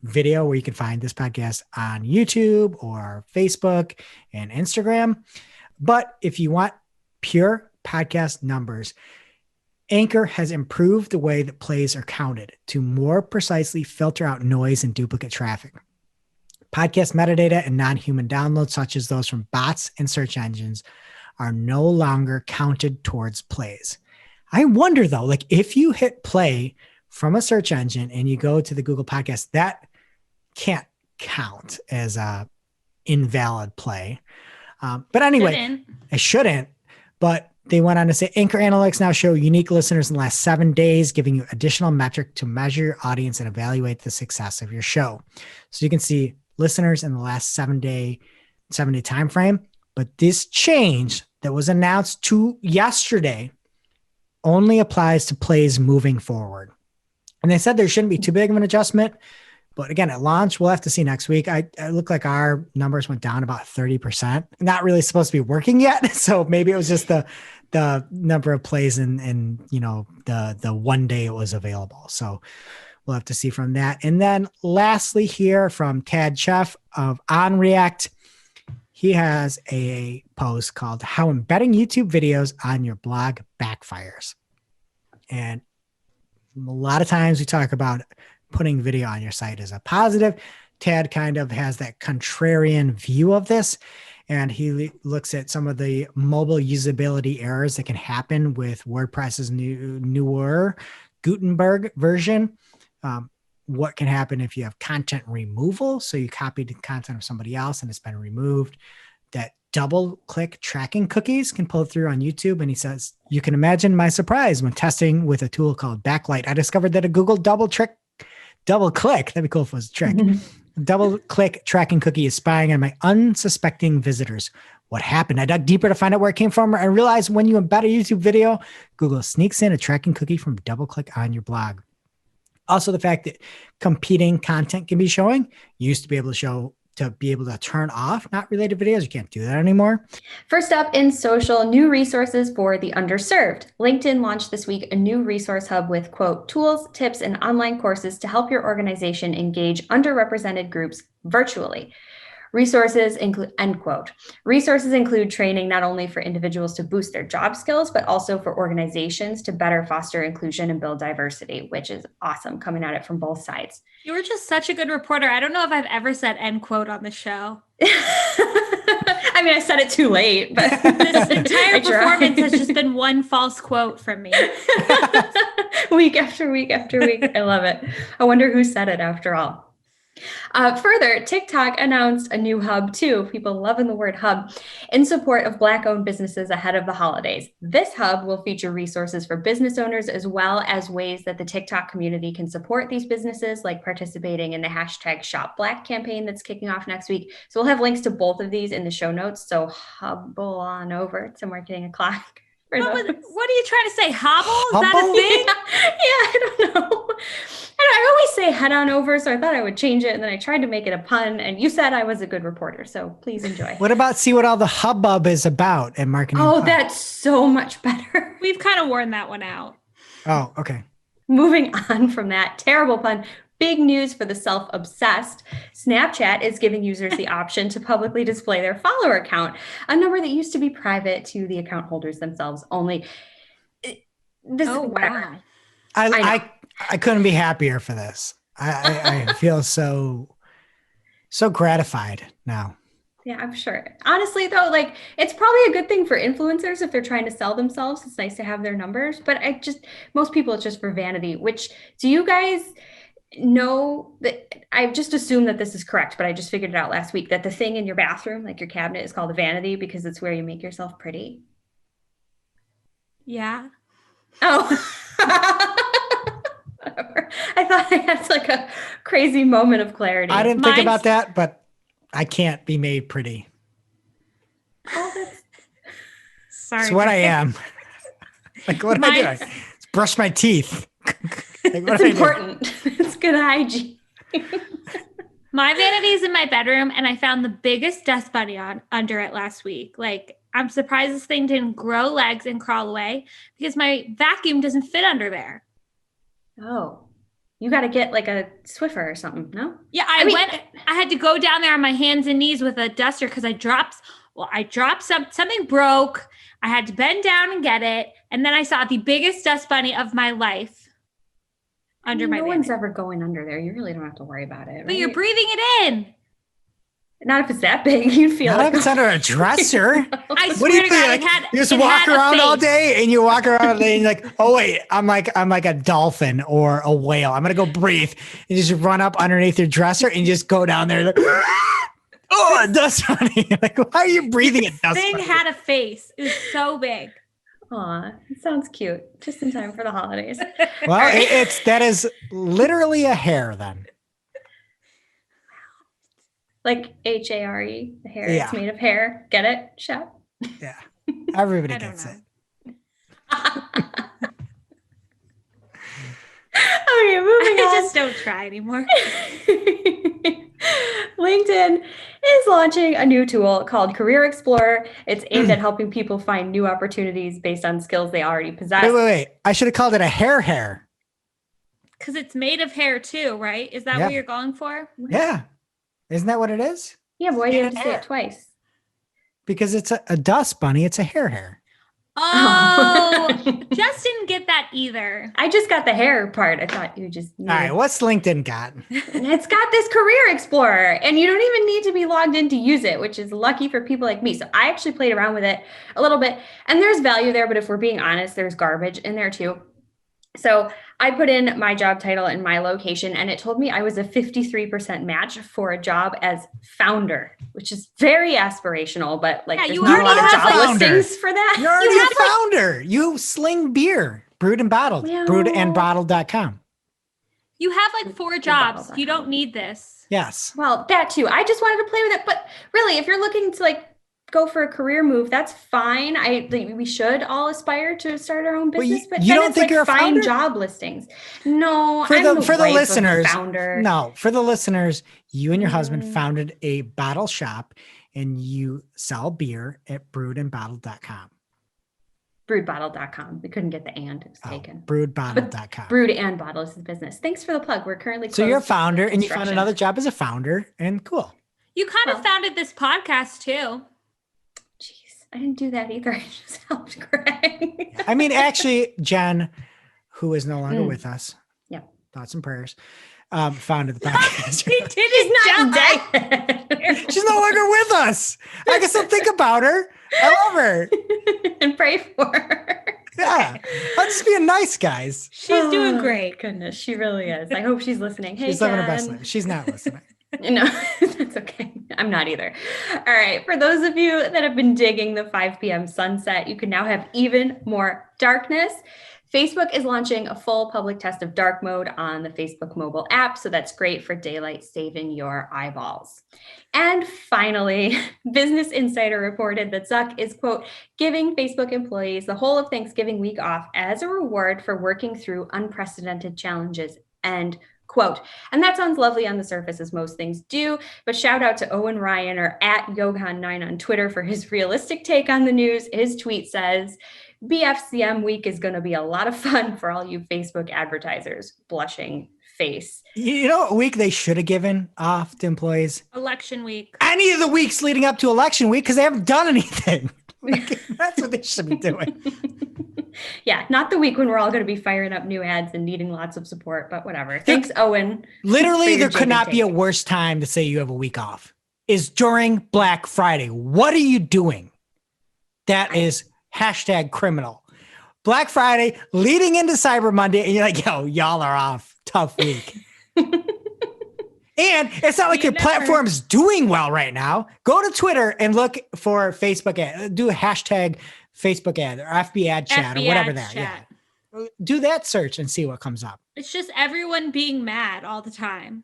video where you can find this podcast on YouTube or Facebook and Instagram. But if you want pure podcast numbers, Anchor has improved the way that plays are counted to more precisely filter out noise and duplicate traffic. Podcast metadata and non-human downloads, such as those from bots and search engines, are no longer counted towards plays. I wonder though, like if you hit play from a search engine and you go to the Google podcast, that can't count as a invalid play. But anyway, it shouldn't. But they went on to say Anchor Analytics now show unique listeners in the last 7 days, giving you additional metric to measure your audience and evaluate the success of your show. So you can see listeners in the last 7 day time frame. But this change that was announced yesterday only applies to plays moving forward. And they said there shouldn't be too big of an adjustment, But again, at launch, we'll have to see next week. I look like our numbers went down about 30%. Not really supposed to be working yet. So maybe it was just the number of plays and the one day it was available. So we'll have to see from that. And then lastly here from Tad Chef of On React, he has a post called How Embedding YouTube Videos on Your Blog Backfires. And a lot of times we talk about putting video on your site as a positive. Tad kind of has that contrarian view of this. And he looks at some of the mobile usability errors that can happen with WordPress's newer Gutenberg version. What can happen if you have content removal? So you copied the content of somebody else and it's been removed. That double click tracking cookies can pull through on YouTube. And he says, you can imagine my surprise when testing with a tool called Backlight. I discovered that a Google double click, that'd be cool if it was a trick. Double click tracking cookie is spying on my unsuspecting visitors. What happened? I dug deeper to find out where it came from. I realized when you embed a YouTube video, Google sneaks in a tracking cookie from double click on your blog. Also, the fact that competing content can be showing. You used to be able to turn off not related videos. You can't do that anymore. First up in social, new resources for the underserved. LinkedIn launched this week a new resource hub with, quote, tools, tips, and online courses to help your organization engage underrepresented groups virtually. Resources include, end quote. Resources include training not only for individuals to boost their job skills, but also for organizations to better foster inclusion and build diversity, which is awesome, coming at it from both sides. You were just such a good reporter. I don't know if I've ever said end quote on the show. I mean, I said it too late, but this entire performance has just been one false quote from me. Week after week after week. I love it. I wonder who said it after all. Further, TikTok announced a new hub too. People loving the word hub in support of Black-owned businesses ahead of the holidays. This hub will feature resources for business owners as well as ways that the TikTok community can support these businesses, like participating in the hashtag Shop Black campaign that's kicking off next week. So we'll have links to both of these in the show notes. So hubble on over to Marketing O'Clock. What are you trying to say? Hobble? Is that a thing? Yeah, I don't know. I always say head on over, so I thought I would change it, and then I tried to make it a pun, and you said I was a good reporter, so please enjoy. What about see what all the hubbub is about in Marketing? Oh, that's so much better. We've kind of worn that one out. Oh, okay. Moving on from that terrible pun, big news for the self-obsessed. Snapchat is giving users the option to publicly display their follower count, a number that used to be private to the account holders themselves only. Wow. I couldn't be happier for this. I feel so gratified now. Yeah, I'm sure. Honestly, though, like it's probably a good thing for influencers if they're trying to sell themselves. It's nice to have their numbers, but most people it's just for vanity. Which do you guys know that? I just assume that this is correct, but I just figured it out last week that the thing in your bathroom, like your cabinet, is called a vanity because it's where you make yourself pretty. Yeah. Oh. Whatever. I thought I had like a crazy moment of clarity. I didn't think about that, but I can't be made pretty. Oh, that's sorry. It's what I am. Like, what am I doing? It's brush my teeth. Like, it's important. It's good hygiene. My vanity is in my bedroom, and I found the biggest dust bunny under it last week. Like, I'm surprised this thing didn't grow legs and crawl away because my vacuum doesn't fit under there. Oh, you got to get like a Swiffer or something, no? Yeah, I had to go down there on my hands and knees with a duster because I dropped something broke. I had to bend down and get it. And then I saw the biggest dust bunny of my life under my vanity. No one's ever going under there. You really don't have to worry about it. Right? But you're breathing it in. Not if it's that big. You'd feel not if it's under a dresser. I swear to God, you just walk around all day and you walk around all day and you're like, oh wait, I'm like a dolphin or a whale. I'm gonna go breathe. And you just run up underneath your dresser and you just go down there like, oh, a dust bunny. Like, why are you breathing a dust bunny? This thing had a face. It was so big. Aw, it sounds cute. Just in time for the holidays. Well, that is literally a hair then. Like HARE, the hair. Yeah. It's made of hair. Get it, Chef? Yeah. Everybody gets it. Okay, moving I on. just don't try anymore. LinkedIn is launching a new tool called Career Explorer. It's aimed at helping people find new opportunities based on skills they already possess. Wait. I should have called it a hair. Because it's made of hair too, right? Is that Yeah. what you're going for? Yeah. Isn't that what it is? Yeah, but why do you have Skin to and say hair. it twice? Because it's a dust bunny. It's a hair. Oh, Jess didn't get that either. I just got the hair part. I thought you just All right. What's LinkedIn got? It's got this Career Explorer, and you don't even need to be logged in to use it, which is lucky for people like me. So I actually played around with it a little bit, and there's value there, but if we're being honest, there's garbage in there too. So I put in my job title and my location, and it told me I was a 53% match for a job as founder, which is very aspirational, but like Yeah, there's you not a lot of already job have founder. listings for that. You're already have, a founder. You sling beer, brewed and bottled, Well- brewedandbottled.com. You have like 4 jobs. You don't need this. Yes. Well, that too. I just wanted to play with it, but really, if you're looking to like go for a career move, that's fine. We should all aspire to start our own Well, business, but you then don't it's think like you're a find founder? job listings. No, For I'm the the for the wife of listeners, founder. no. For the listeners, you and your husband Mm. founded a bottle shop, and you sell beer at brewedandbottled.com. Brewedbottle.com. We couldn't get the and, it was taken. Brewedbottled.com. Brewed and Bottle is the business. Thanks for the plug. We're currently So you're a closed for founder, and you found construction. another job as a founder, and cool. You kind Well- of founded this podcast too. Jeez, I didn't do that either. I just helped Greg. I mean, actually, Jen, who is no longer Mm. with us, Yeah. thoughts and prayers, founded the podcast. He didn't She's not die. dead. She's no longer with us. I can still think about her. I love her. And pray for her. Yeah. I'm just being nice, guys. She's doing Oh, great. Goodness, she really is. I hope she's listening. Hey, She's living her best Jen. life. She's not listening. No, that's okay. I'm not either. All right. For those of you that have been digging the 5 p.m. sunset, you can now have even more darkness. Facebook is launching a full public test of dark mode on the Facebook mobile app. So that's great for daylight saving your eyeballs. And finally, Business Insider reported that Zuck is, quote, giving Facebook employees the whole of Thanksgiving week off as a reward for working through unprecedented challenges, end quote. And that sounds lovely on the surface, as most things do, but shout out to Owen Ryan or at Yogan9 on Twitter for his realistic take on the news. His tweet says, BFCM week is going to be a lot of fun for all you Facebook advertisers. Blushing face. You know what week they should have given off to employees? Election week. Any of the weeks leading up to election week, because they haven't done anything. Like, that's what they should be doing. Yeah, not the week when we're all going to be firing up new ads and needing lots of support, but whatever. Thanks, Owen. Literally, for your there could not be a take. worse time to say you have a week off. Is during Black Friday. What are you doing? That is hashtag criminal. Black Friday leading into Cyber Monday, and you're like, yo, y'all are off. Tough week. And it's not like You your never- platform's doing well right now. Go to Twitter and look for Facebook ad. Do a hashtag Facebook ad or FB ad chat or FB whatever ads that. chat. Yeah. Do that search and see what comes up. It's just everyone being mad all the time.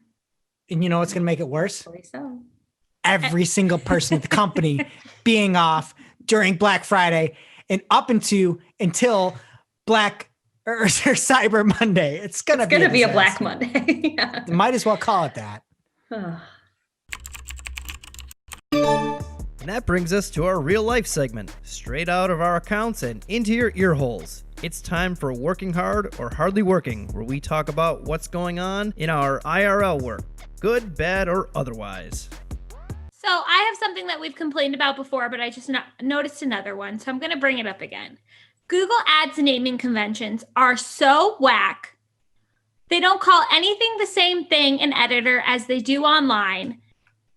And you know what's going to make it worse? Hopefully so. Every single person at the company being off during Black Friday and up until Black or Cyber Monday. It's going It's going to be a Black disaster. Monday. Yeah. Might as well call it that. Ugh. And that brings us to our real life segment, straight out of our accounts and into your ear holes. It's time for Working Hard or Hardly Working, where we talk about what's going on in our IRL work, good, bad, or otherwise. So I have something that we've complained about before, but I just noticed another one. So I'm going to bring it up again. Google Ads naming conventions are so whack. They don't call anything the same thing in editor as they do online.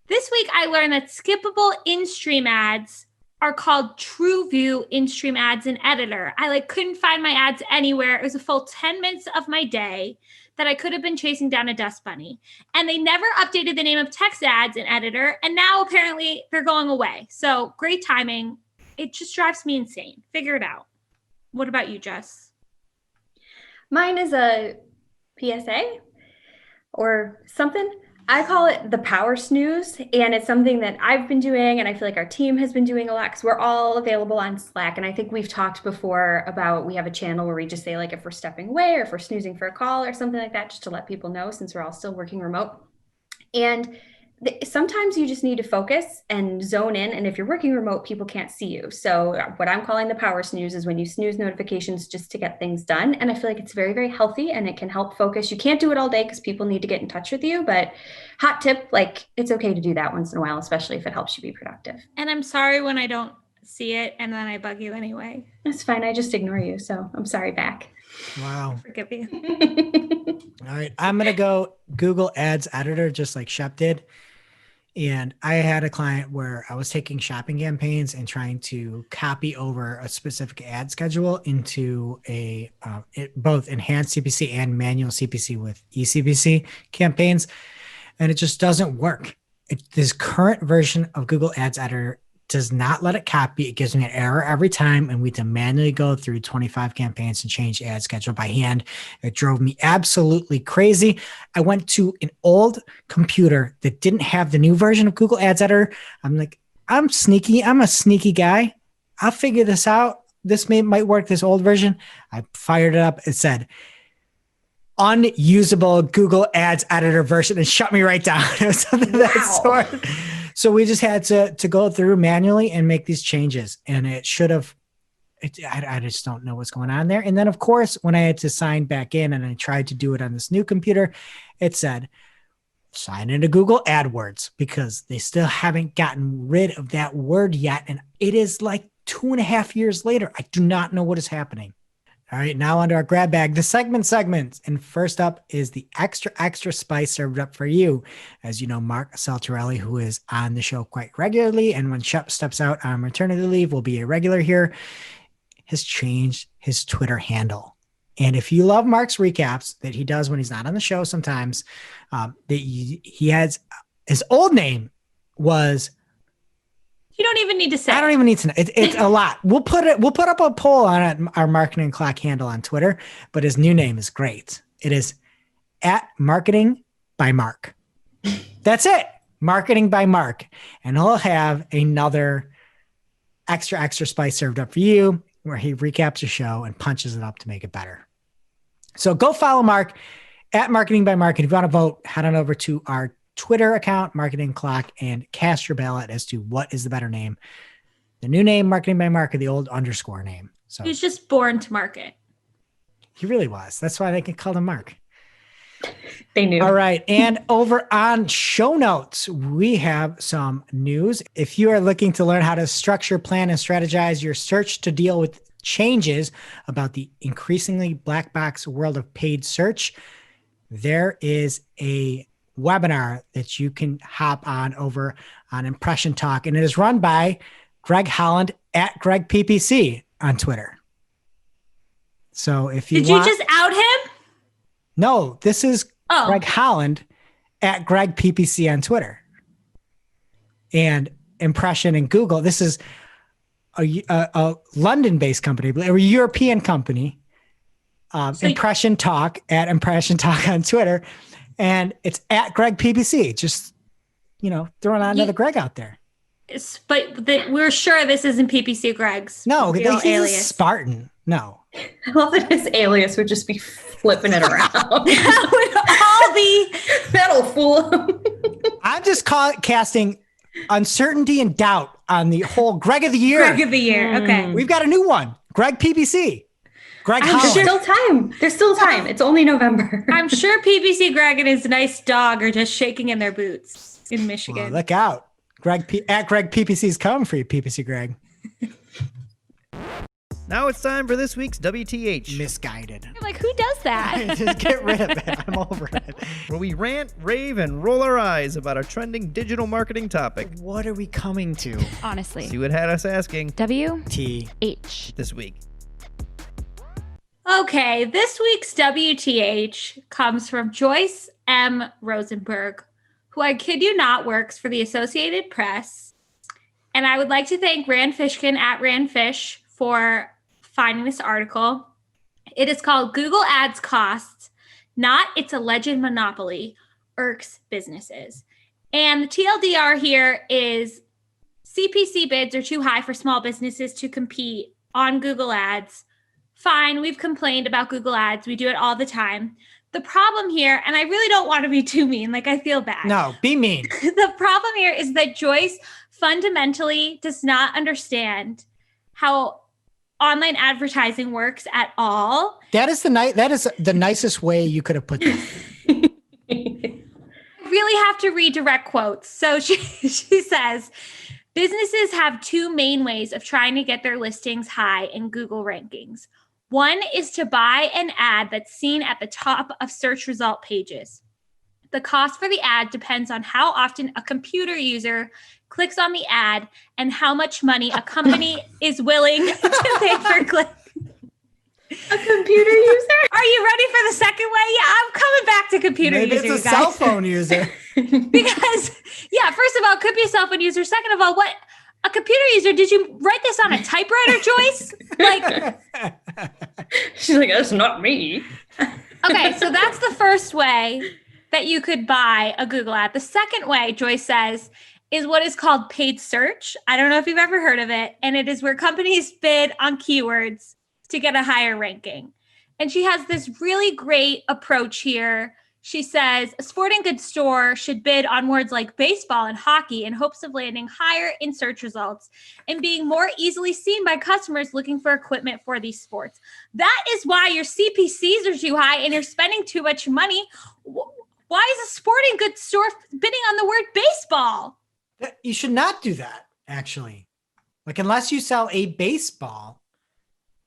This week, I learned that skippable in-stream ads are called TrueView in-stream ads in editor. I couldn't find my ads anywhere. It was a full 10 minutes of my day that I could have been chasing down a dust bunny. And they never updated the name of text ads in editor. And now apparently they're going away. So great timing. It just drives me insane. Figure it out. What about you, Jess? Mine is a PSA or something. I call it the power snooze, and it's something that I've been doing, and I feel like our team has been doing a lot because we're all available on Slack. And I think we've talked before about we have a channel where we just say like if we're stepping away or if we're snoozing for a call or something like that, just to let people know since we're all still working remote. And sometimes you just need to focus and zone in. And if you're working remote, people can't see you. So what I'm calling the power snooze is when you snooze notifications just to get things done. And I feel like it's very, very healthy and it can help focus. You can't do it all day because people need to get in touch with you. But hot tip, like it's okay to do that once in a while, especially if it helps you be productive. And I'm sorry when I don't see it and then I bug you anyway. It's fine. I just ignore you. So I'm sorry back. Wow. Forgive you. All right. I'm going to go Google Ads Editor, just like Shep did. And I had a client where I was taking shopping campaigns and trying to copy over a specific ad schedule into both enhanced CPC and manual CPC with eCPC campaigns. And it just doesn't work. This current version of Google Ads Editor does not let it copy. It gives me an error every time, and we have to manually go through 25 campaigns and change ad schedule by hand. It drove me absolutely crazy. I went to an old computer that didn't have the new version of Google Ads Editor. I'm like, I'm sneaky. I'm a sneaky guy. I'll figure this out. This might work, this old version. I fired it up. It said, unusable Google Ads Editor version, and shut me right down. It was something of that sort. So we just had to go through manually and make these changes. And it should have, I just don't know what's going on there. And then of course, when I had to sign back in and I tried to do it on this new computer, it said, sign into Google AdWords, because they still haven't gotten rid of that word yet. And it is like 2.5 years later. I do not know what is happening. All right, now onto our grab bag, the segments. And first up is the extra spice served up for you. As you know, Mark Saltarelli, who is on the show quite regularly, and when Shep steps out on maternity leave, will be a regular here, has changed his Twitter handle. And if you love Mark's recaps that he does when he's not on the show sometimes, that he has, his old name was, You don't even need to say. I don't even need to know. It's a lot. We'll put up a poll on it, our Marketing Clock handle on Twitter, but his new name is great. It is @Marketing by Mark. That's it. Marketing by Mark. And he'll have another extra spice served up for you, where he recaps a show and punches it up to make it better. So go follow Mark @Marketing by Mark. And if you want to vote, head on over to our Twitter account, Marketing Clock, and cast your ballot as to what is the better name. The new name, Marketing by Mark, or the old underscore name. So He was just born to market. he really was. That's why they called him Mark. They knew. All right. And over on show notes, we have some news. If you are looking to learn how to structure, plan, and strategize your search to deal with changes about the increasingly black box world of paid search, there is a webinar that you can hop on over on Impression Talk, and it is run by Greg Holland @GregPPC on Twitter. So if you Did you just out him? No, this is Oh. Greg Holland @GregPPC on Twitter. And Impression and Google, this is a London-based company, or a European company. Impression Talk @Impression Talk on Twitter. And it's @GregPPC. Just, throwing on another Greg out there. But we're sure this isn't PPC Greg's. No, real he's alias. a Spartan. No. I love that his alias would just be flipping it around. That would all be. That'll fool him. I'm just casting uncertainty and doubt on the whole Greg of the Year. Greg of the Year. Okay. We've got a new one. Greg PPC. Greg There's Holland. still time. There's still time. It's only November. I'm sure PPC Greg and his nice dog are just shaking in their boots in Michigan. Well, look out. Greg PPC's coming for you, PPC Greg. Now it's time for this week's WTH, Misguided. I'm like, who does that? Just get rid of it. I'm over it. where we rant, rave, and roll our eyes about a trending digital marketing topic. What are we coming to? Honestly. See what had us asking WH. this week. Okay, this week's WTH comes from Joyce M. Rosenberg, who I kid you not works for the Associated Press. And I would like to thank Rand Fishkin @RandFish for finding this article. It is called Google Ads Costs, Not Its Alleged Monopoly, irks businesses. And the TLDR here is CPC bids are too high for small businesses to compete on Google Ads. Fine, we've complained about Google Ads. We do it all the time. The problem here, and I really don't want to be too mean, like I feel bad. No, be mean. The problem here is that Joyce fundamentally does not understand how online advertising works at all. That is the nicest way you could have put that. I really have to read direct quotes. So she says, businesses have two main ways of trying to get their listings high in Google rankings. One is to buy an ad that's seen at the top of search result pages. The cost for the ad depends on how often a computer user clicks on the ad and how much money a company is willing to pay for clicks. A computer user? Are you ready for the second way? Yeah, I'm coming back to computer Maybe user. it's a you guys. cell phone user. Because, yeah, first of all, it could be a cell phone user. Second of all, what? A computer user, did you write this on a typewriter, Joyce? Like, She's like, that's not me. okay, so that's the first way that you could buy a Google ad. The second way, Joyce says, is what is called paid search. I don't know if you've ever heard of it. And it is where companies bid on keywords to get a higher ranking. And she has this really great approach here. She says a sporting goods store should bid on words like baseball and hockey in hopes of landing higher in search results and being more easily seen by customers looking for equipment for these sports. That is why your CPCs are too high and you're spending too much money. Why is a sporting goods store bidding on the word baseball? You should not do that, actually. Like, unless you sell a baseball,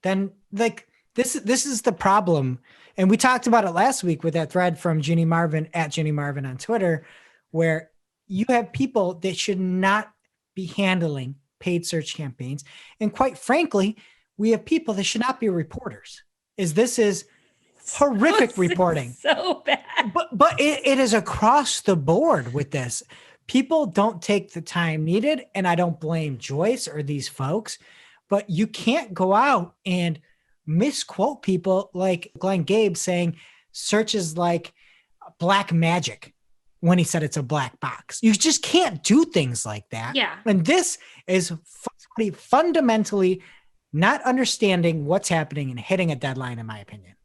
then like this is the problem. And we talked about it last week with that thread from Ginny Marvin at Ginny Marvin on Twitter, where you have people that should not be handling paid search campaigns. And quite frankly, we have people that should not be reporters. This is horrific reporting. So bad. But it is across the board with this. People don't take the time needed, and I don't blame Joyce or these folks, but you can't go out and misquote people like Glenn Gabe saying search is like black magic when he said it's a black box. You just can't do things like that. Yeah. And this is fundamentally not understanding what's happening and hitting a deadline, in my opinion.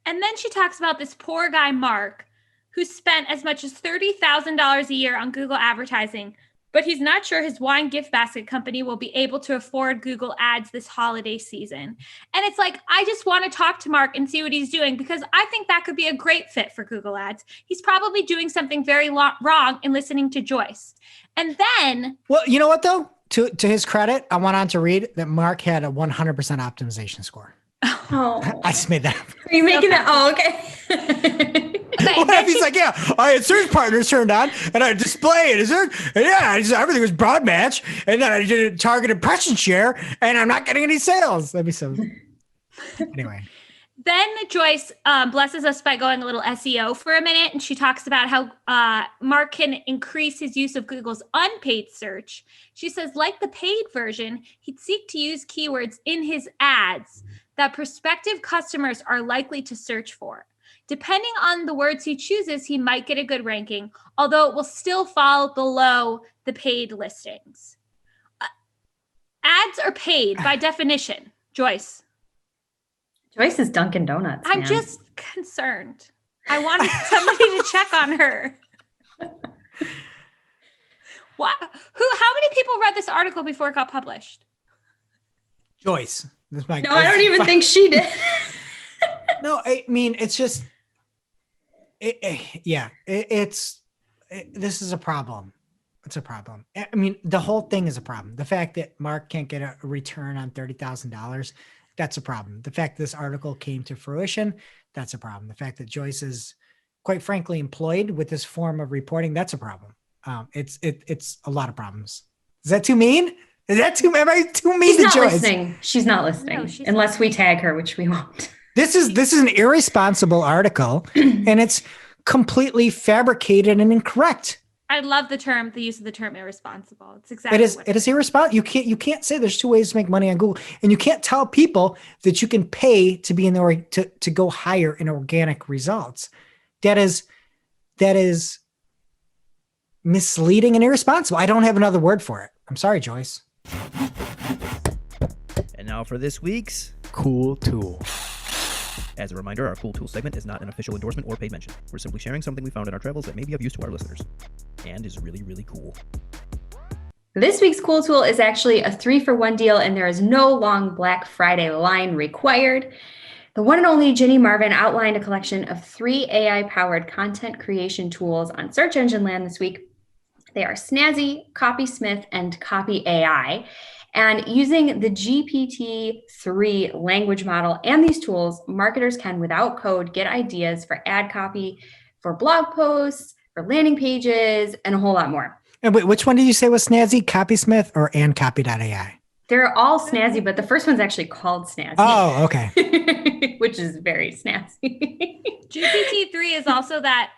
And then she talks about this poor guy, Mark, who spent as much as $30,000 a year on Google advertising, but he's not sure his wine gift basket company will be able to afford Google ads this holiday season. And it's like, I just want to talk to Mark and see what he's doing, because I think that could be a great fit for Google ads. He's probably doing something very wrong in listening to Joyce. And then... Well, you know what, though? To his credit, I went on to read that Mark had a 100% optimization score. Oh, I just made that up. are you making that? Oh, okay. Okay, What if he's like, yeah, I had search partners turned on and I display it. Everything was broad match. And then I did a target impression share and I'm not getting any sales. That'd be so. Anyway. Then Joyce blesses us by going a little SEO for a minute. And she talks about how Mark can increase his use of Google's unpaid search. She says, like the paid version, he'd seek to use keywords in his ads that prospective customers are likely to search for. Depending on the words he chooses, he might get a good ranking, although it will still fall below the paid listings. Ads are paid by definition. Joyce. Joyce is Dunkin' Donuts. I'm man. just concerned. I wanted somebody to check on her. What? How many people read this article before it got published? Joyce. No, I don't even think she did. No, I mean, it's just, this is a problem. It's a problem. I mean, the whole thing is a problem. The fact that Mark can't get a return on $30,000, that's a problem. The fact this article came to fruition, that's a problem. The fact that Joyce is, quite frankly, employed with this form of reporting, that's a problem. It's a lot of problems. Is that too mean? Am I too mean to Joyce? She's not listening. She's not listening, No, she's unless we tag her, which we won't. This is an irresponsible article, and it's completely fabricated and incorrect. I love the use of the term irresponsible. It's exactly It is irresponsible. You can't say there's two ways to make money on Google, and you can't tell people that you can pay to be in the to go higher in organic results. That is misleading and irresponsible. I don't have another word for it. I'm sorry, Joyce. And now for this week's Cool tool. As a reminder, our Cool Tool segment is not an official endorsement or paid mention. We're simply sharing something we found in our travels that may be of use to our listeners and is really, really cool. This week's Cool Tool is actually a 3-for-1 deal, and there is no long Black Friday line required. The one and only Ginny Marvin outlined a collection of 3 AI-powered content creation tools on search engine land this week. They are Snazzy, Copysmith, and Copy AI. And using the GPT-3 language model and these tools, marketers can, without code, get ideas for ad copy, for blog posts, for landing pages, and a whole lot more. And wait, which one did you say was Snazzy? Copysmith or AndCopy.ai? They're all snazzy, but the first one's actually called Snazzy. Oh, okay. Which is very snazzy. GPT-3 is also that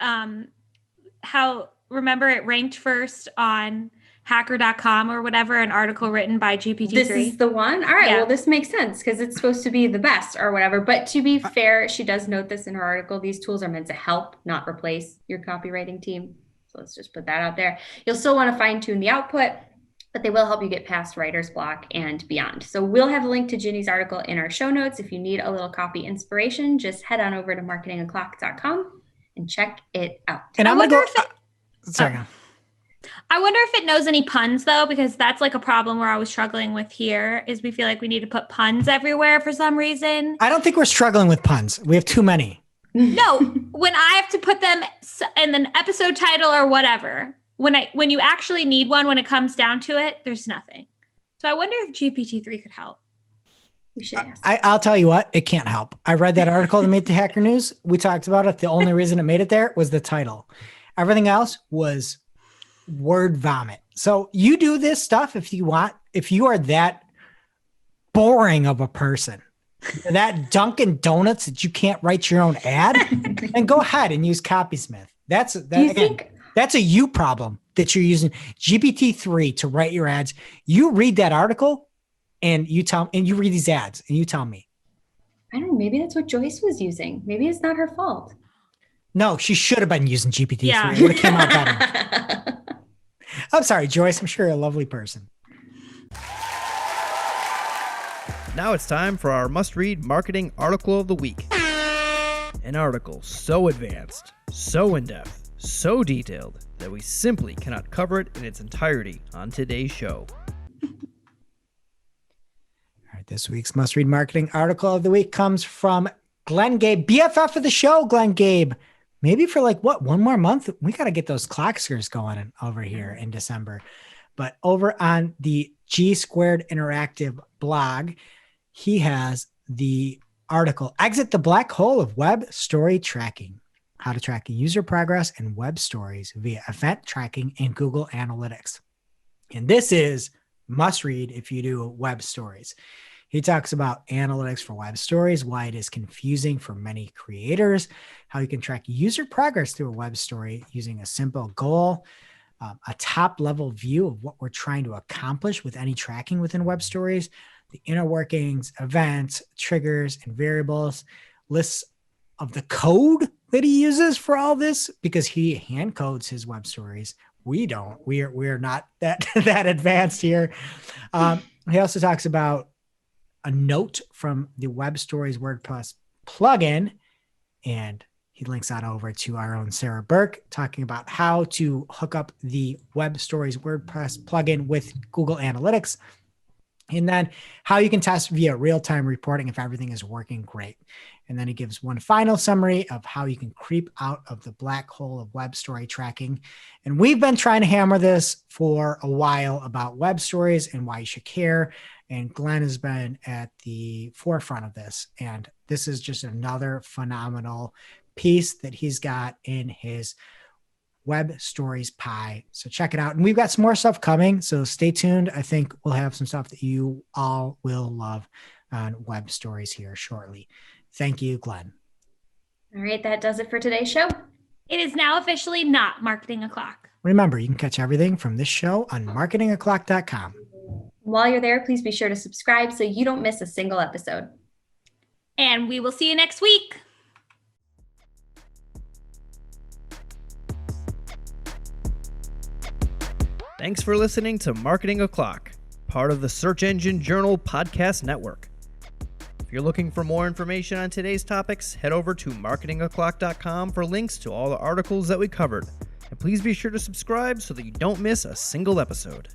remember it ranked first on hacker.com or whatever, an article written by GPT-3. This is the one? All right, Yeah. Well, this makes sense because it's supposed to be the best or whatever. But to be fair, she does note this in her article. These tools are meant to help, not replace your copywriting team. So let's just put that out there. You'll still want to fine tune the output, but they will help you get past writer's block and beyond. So we'll have a link to Ginny's article in our show notes. If you need a little copy inspiration, just head on over to marketingoclock.com and check it out. And I'm going to go. Sorry. I wonder if it knows any puns though, because that's like a problem we're always struggling with here is we feel like we need to put puns everywhere for some reason. I don't think we're struggling with puns. We have too many. No, when I have to put them in an episode title or whatever, when you actually need one, when it comes down to it, there's nothing. So I wonder if GPT-3 could help. We should ask. I'll tell you what, it can't help. I read that article that made the Hacker News. We talked about it. The only reason it made it there was the title. Everything else was word vomit. So you do this stuff if you want. If you are that boring of a person, that Dunkin' Donuts that you can't write your own ad, then go ahead and use Copysmith. That's a you problem that you're using GPT-3 to write your ads. You read that article and you read these ads and you tell me. I don't know. Maybe that's what Joyce was using. Maybe it's not her fault. No, she should have been using GPT-3. Yeah. It would have came out better. I'm sorry, Joyce. I'm sure you're a lovely person. Now it's time for our must-read marketing article of the week. An article so advanced, so in-depth, so detailed that we simply cannot cover it in its entirety on today's show. All right, this week's must-read marketing article of the week comes from Glenn Gabe, BFF of the show, Glenn Gabe. Maybe for one more month, we got to get those clocksters going over here in December. But over on the G Squared Interactive blog, he has the article, Exit the Black Hole of Web Story Tracking, how to track user progress in web stories via event tracking in Google Analytics. And this is must read if you do web stories. He talks about analytics for web stories, why it is confusing for many creators, how you can track user progress through a web story using a simple goal, a top level view of what we're trying to accomplish with any tracking within web stories, the inner workings, events, triggers, and variables, lists of the code that he uses for all this because he hand codes his web stories. We don't. We are not that advanced here. He also talks about a note from the Web Stories WordPress plugin, and he links that over to our own Sarah Burke, talking about how to hook up the Web Stories WordPress plugin with Google Analytics, and then how you can test via real-time reporting if everything is working great. And then he gives one final summary of how you can creep out of the black hole of web story tracking. And we've been trying to hammer this for a while about web stories and why you should care. And Glenn has been at the forefront of this. And this is just another phenomenal piece that he's got in his web stories pie. So check it out. And we've got some more stuff coming. So stay tuned. I think we'll have some stuff that you all will love on web stories here shortly. Thank you, Glenn. All right, that does it for today's show. It is now officially not Marketing O'Clock. Remember, you can catch everything from this show on marketingoclock.com. While you're there, please be sure to subscribe so you don't miss a single episode. And we will see you next week. Thanks for listening to Marketing O'Clock, part of the Search Engine Journal Podcast Network. If you're looking for more information on today's topics, head over to marketingoclock.com for links to all the articles that we covered. And please be sure to subscribe so that you don't miss a single episode.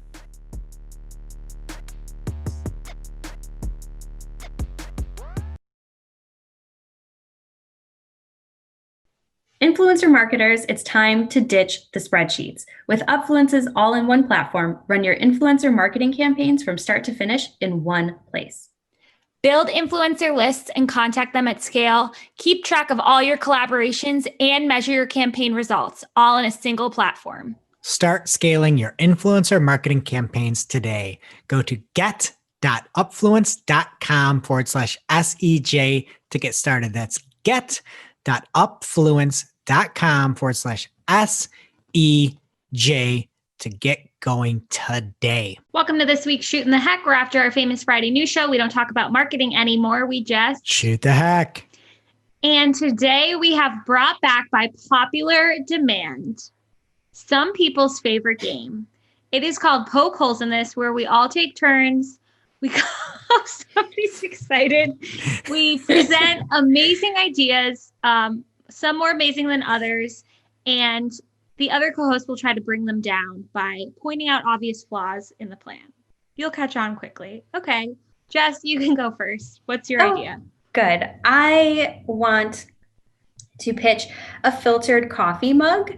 Influencer marketers, it's time to ditch the spreadsheets. With Upfluence's all-in-one platform, run your influencer marketing campaigns from start to finish in one place. Build influencer lists and contact them at scale. Keep track of all your collaborations and measure your campaign results, all in a single platform. Start scaling your influencer marketing campaigns today. Go to get.upfluence.com/SEJ to get started. That's get.upfluence.com/SEJ to get going today. Welcome to this week's Shooting the Heck. We're after our famous Friday news show. We don't talk about marketing anymore. We just shoot the heck. And today we have brought back by popular demand some people's favorite game. It is called Poke Holes in This, where we all take turns. We call somebody's excited. We present amazing ideas, some more amazing than others, and the other co-host will try to bring them down by pointing out obvious flaws in the plan. You'll catch on quickly. Okay, Jess, you can go first. What's your idea? Good. I want to pitch a filtered coffee mug.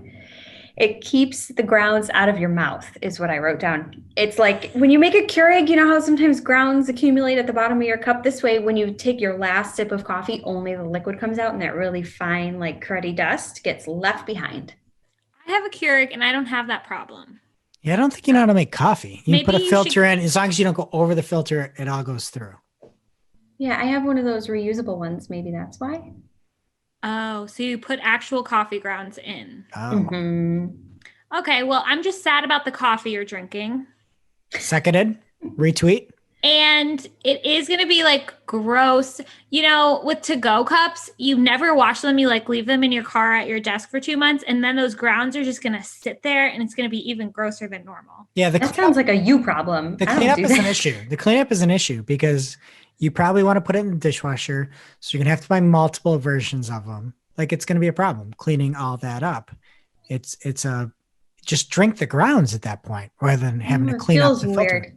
It keeps the grounds out of your mouth, is what I wrote down. It's like when you make a Keurig, you know how sometimes grounds accumulate at the bottom of your cup? This way, when you take your last sip of coffee, only the liquid comes out and that really fine, like cruddy dust gets left behind. I have a Keurig and I don't have that problem. Yeah, I don't think you know how to make coffee. You Maybe put a you filter in. As long as you don't go over the filter, it all goes through. Yeah, I have one of those reusable ones. Maybe that's why. Oh, so you put actual coffee grounds in. Oh. Mm-hmm. Okay, well, I'm just sad about the coffee you're drinking. Seconded. Retweet. And it is going to be like gross. You know, with to-go cups, you never wash them. You like leave them in your car at your desk for 2 months. And then those grounds are just going to sit there and it's going to be even grosser than normal. Yeah, That sounds like a you problem. The I don't cleanup do is that. an issue. The cleanup is an issue because you probably want to put it in the dishwasher. So you're going to have to buy multiple versions of them. Like it's going to be a problem cleaning all that up. It's just drink the grounds at that point rather than having to It clean up feels the filter. weird.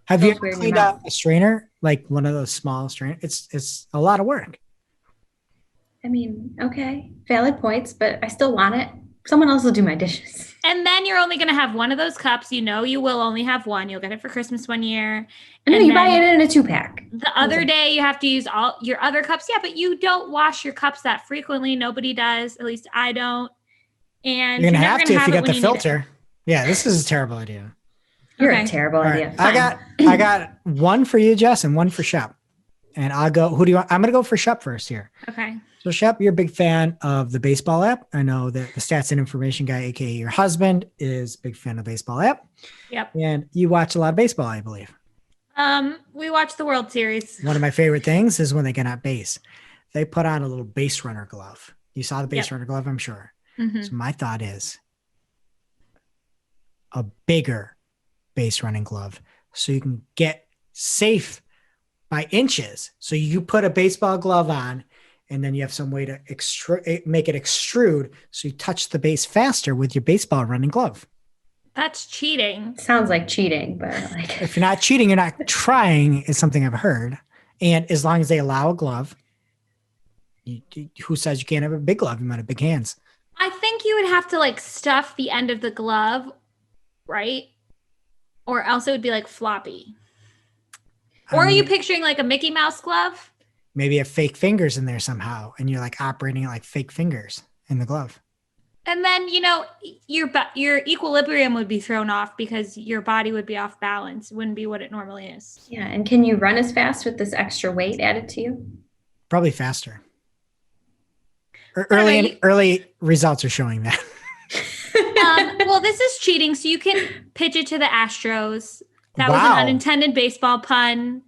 Have you Feels ever weird in cleaned your out a strainer, like one of those small strainers? It's a lot of work. I mean, okay, valid points, but I still want it. Someone else will do my dishes. And then you're only going to have one of those cups. You know, you will only have one. You'll get it for Christmas one year. And then you buy then it in a 2-pack. the other day you have to use all your other cups. Yeah, but you don't wash your cups that frequently. Nobody does. At least I don't. And You're going to never have to if you it got when the need it. filter. Yeah, this is a terrible idea. You're Okay. a terrible All idea. right. I got one for you, Jess, and one for Shep. And I'll go. Who do you want? I'm going to go for Shep first here. Okay. So Shep, you're a big fan of the baseball app. I know that the stats and information guy, aka your husband, is a big fan of the baseball app. Yep. And you watch a lot of baseball, I believe. We watched the World Series. One of my favorite things is when they get on base. They put on a little base runner glove. You saw the base Yep. runner glove, I'm sure. Mhm. So my thought is a bigger base running glove so you can get safe by inches. So you put a baseball glove on and then you have some way to make it extrude so you touch the base faster with your baseball running glove. That's cheating. Sounds like cheating, but like If you're not cheating, you're not trying is something I've heard. And as long as they allow a glove, who says you can't have a big glove? You might have big hands. I think you would have to like stuff the end of the glove, right? Or else it would be like floppy. Or are you picturing like a Mickey Mouse glove? Maybe have fake fingers in there somehow, and you're like operating like fake fingers in the glove. And then, you know, your equilibrium would be thrown off because your body would be off balance. It wouldn't be what it normally is. yeah. And can you run as fast with this extra weight added to you? Probably faster. right. Early results are showing that. Well, this is cheating. So you can pitch it to the Astros. That was Wow. an unintended baseball pun.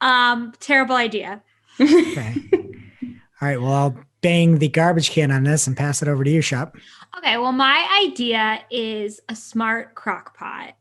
Terrible idea. Okay. All right. Well, bang the garbage can on this and pass it over to you, Shop. Okay, well, my idea is a smart crock pot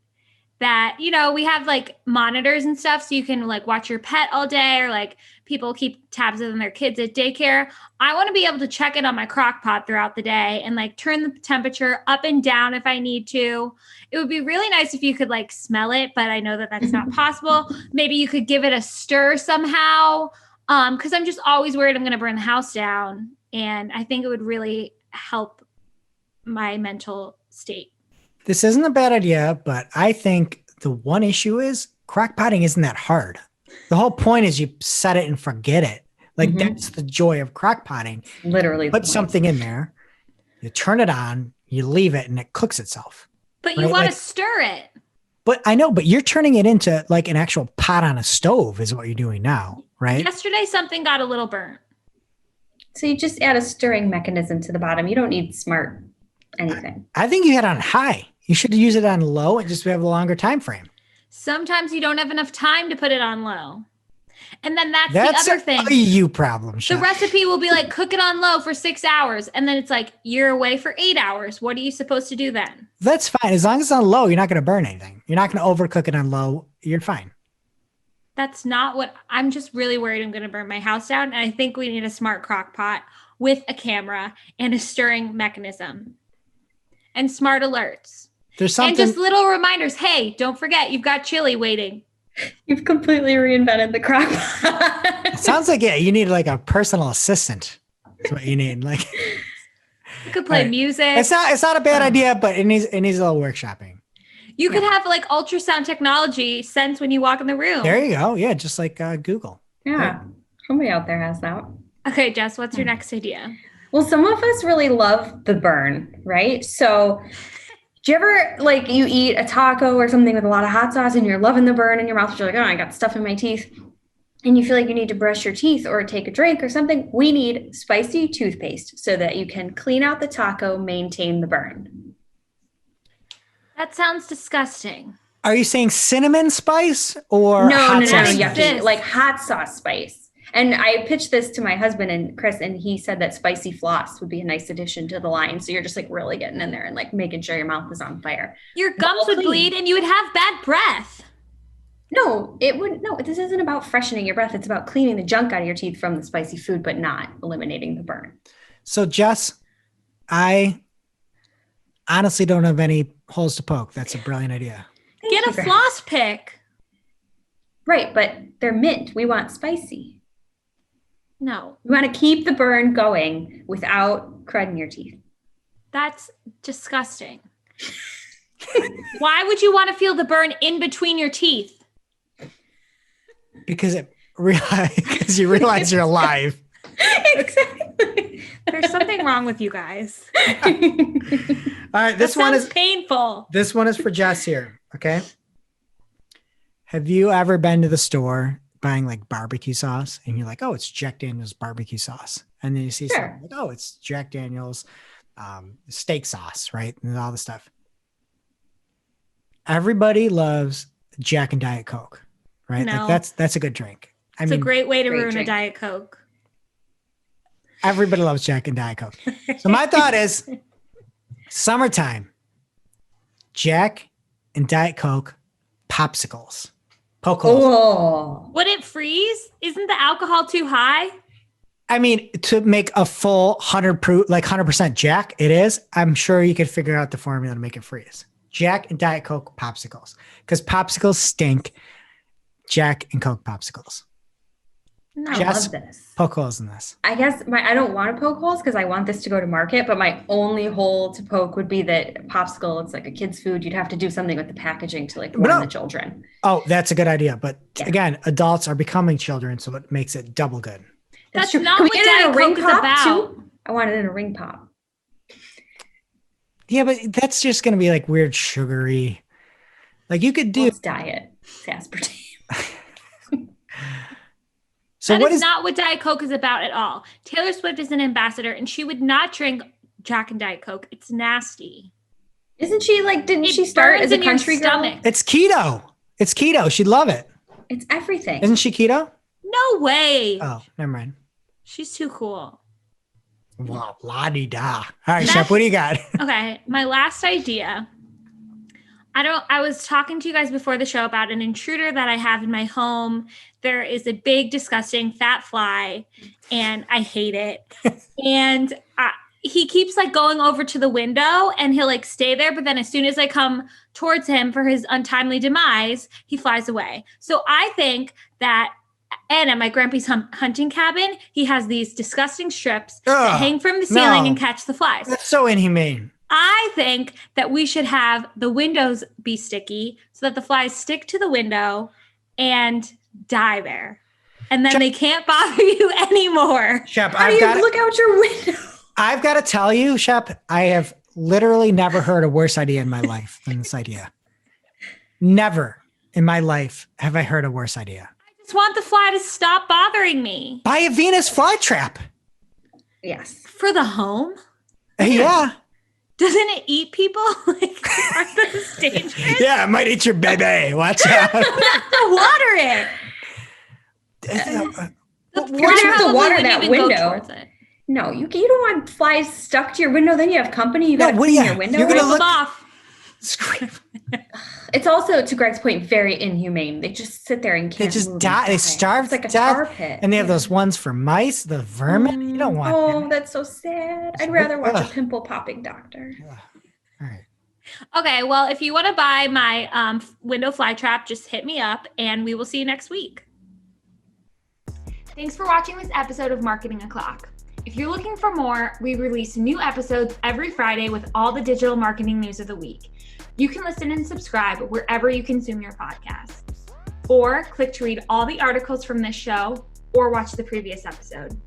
that, we have like monitors and stuff so you can like watch your pet all day, or like people keep tabs on their kids at daycare. I want to be able to check in on my crock pot throughout the day and like turn the temperature up and down if I need to. It would be really nice if you could like smell it, but I know that that's not possible. Maybe you could give it a stir somehow, because I'm just always worried I'm going to burn the house down. And I think it would really help my mental state. This isn't a bad idea, but I think the one issue is crock potting isn't that hard. The whole point is you set it and forget it. Like that's the joy of crock potting. Literally. Put something in there, you turn it on, you leave it, and it cooks itself. But you want to stir it. But I know, but you're turning it into like an actual pot on a stove is what you're doing now, right? Yesterday, something got a little burnt. So you just add a stirring mechanism to the bottom. You don't need smart anything. I think you had on high. You should use it on low and just have a longer time frame. Sometimes you don't have enough time to put it on low. And then that's the other thing. That's a you problem, Shop. The recipe will be like, cook it on low for 6 hours. And then it's like, you're away for 8 hours. What are you supposed to do then? That's fine. As long as it's on low, you're not going to burn anything. You're not going to overcook it on low. You're fine. That's not what I'm just really worried I'm going to burn my house down. And I think we need a smart crock pot with a camera and a stirring mechanism and smart alerts. There's something. And just little reminders. Hey, don't forget, you've got chili waiting. You've completely reinvented the crock pot. It sounds like you need like a personal assistant. That's what you need. Like you could play music. It's not a bad idea, but it needs a little workshopping. You could have like ultrasound technology sense when you walk in the room. There you go. Yeah, just like Google. Yeah. Right. Somebody out there has that. Okay, Jess, what's your next idea? Well, some of us really love the burn, right? So do you ever like you eat a taco or something with a lot of hot sauce and you're loving the burn in your mouth? You're like, oh, I got stuff in my teeth. And you feel like you need to brush your teeth or take a drink or something. We need spicy toothpaste so that you can clean out the taco, maintain the burn. That sounds disgusting. Are you saying cinnamon spice or no, hot no, sauce? yucky, like hot sauce spice. And I pitched this to my husband and Chris, and he said that spicy floss would be a nice addition to the line. So you're just like really getting in there and like making sure your mouth is on fire. Your gums would bleed and you would have bad breath. No, it wouldn't. No, this isn't about freshening your breath. It's about cleaning the junk out of your teeth from the spicy food, but not eliminating the burn. So Jess, I honestly don't have any holes to poke. That's a brilliant idea. Get a floss pick. Right, but they're mint. We want spicy. No. We want to keep the burn going without crud in your teeth. That's disgusting. Why would you want to feel the burn in between your teeth? Because you realize you're alive. Exactly. There's something wrong with you guys. All right, this one is painful. This one is for Jess here. Okay. Have you ever been to the store buying like barbecue sauce and you're like, oh, it's Jack Daniel's barbecue sauce. And then you see something like, oh, it's Jack Daniel's steak sauce, right? And all the stuff. Everybody loves Jack and Diet Coke, right? No. Like that's a good drink. It's a great way to ruin a Diet Coke. Everybody loves Jack and Diet Coke. So my thought is summertime, Jack and Diet Coke popsicles. Poke holes. Oh. Would it freeze? Isn't the alcohol too high? I mean, to make a full 100% Jack, it is. I'm sure you could figure out the formula to make it freeze. Jack and Diet Coke popsicles. Because popsicles stink. Jack and Coke popsicles. No, I love this. Poke holes in this. I guess I don't want to poke holes because I want this to go to market, but my only hole to poke would be that popsicle. It's like a kid's food. You'd have to do something with the packaging to like warn the children. Oh, that's a good idea. But again, adults are becoming children, so it makes it double good. That's true. not Can we what get it in Diet a ring Coke is pop about. too? I want it in a ring pop. Yeah, but that's just going to be like weird sugary. Like you could do. Well, it's diet. It's aspartame. So that is not what Diet Coke is about at all. Taylor Swift is an ambassador and she would not drink Jack and Diet Coke. It's nasty. Isn't she like, didn't she start as a country girl? It's keto. It's keto. She'd love it. It's everything. Isn't she keto? No way. Oh, never mind. She's too cool. Wow, la-di-da. All right, That's- Shep, what do you got? Okay, my last idea. I was talking to you guys before the show about an intruder that I have in my home. There is a big, disgusting fat fly, and I hate it. And he keeps like going over to the window and he'll like stay there. But then as soon as I come towards him for his untimely demise, he flies away. So I think that, and at my grandpa's hunting cabin, he has these disgusting strips that hang from the ceiling and catch the flies. That's so inhumane. I think that we should have the windows be sticky so that the flies stick to the window and die there. And then they can't bother you anymore. Shep, How do you look out your window? I've got to tell you, Shep, I have literally never heard a worse idea in my life than this idea. Never in my life have I heard a worse idea. I just want the fly to stop bothering me. Buy a Venus flytrap. Yes. For the home? Yeah. Doesn't it eat people? Like, aren't those dangerous? Yeah, it might eat your baby. Watch out. You have to water it. We're gonna have to water that window. It. No, you don't want flies stuck to your window. Then you have company. You got to clean your window. You're gonna Rip look them off. Scream. It's also, to Greg's point, very inhumane. They just sit there and can't. They just move die. and They starve It's like to a death. tar pit. And they have those ones for mice, the vermin. You don't want Oh, that. that's so sad. I'd rather watch a Ugh. pimple popping doctor. All right. Okay, well, if you want to buy my window fly trap, just hit me up and we will see you next week. Thanks for watching this episode of Marketing O'Clock. If you're looking for more, we release new episodes every Friday with all the digital marketing news of the week. You can listen and subscribe wherever you consume your podcasts. Or click to read all the articles from this show or watch the previous episode.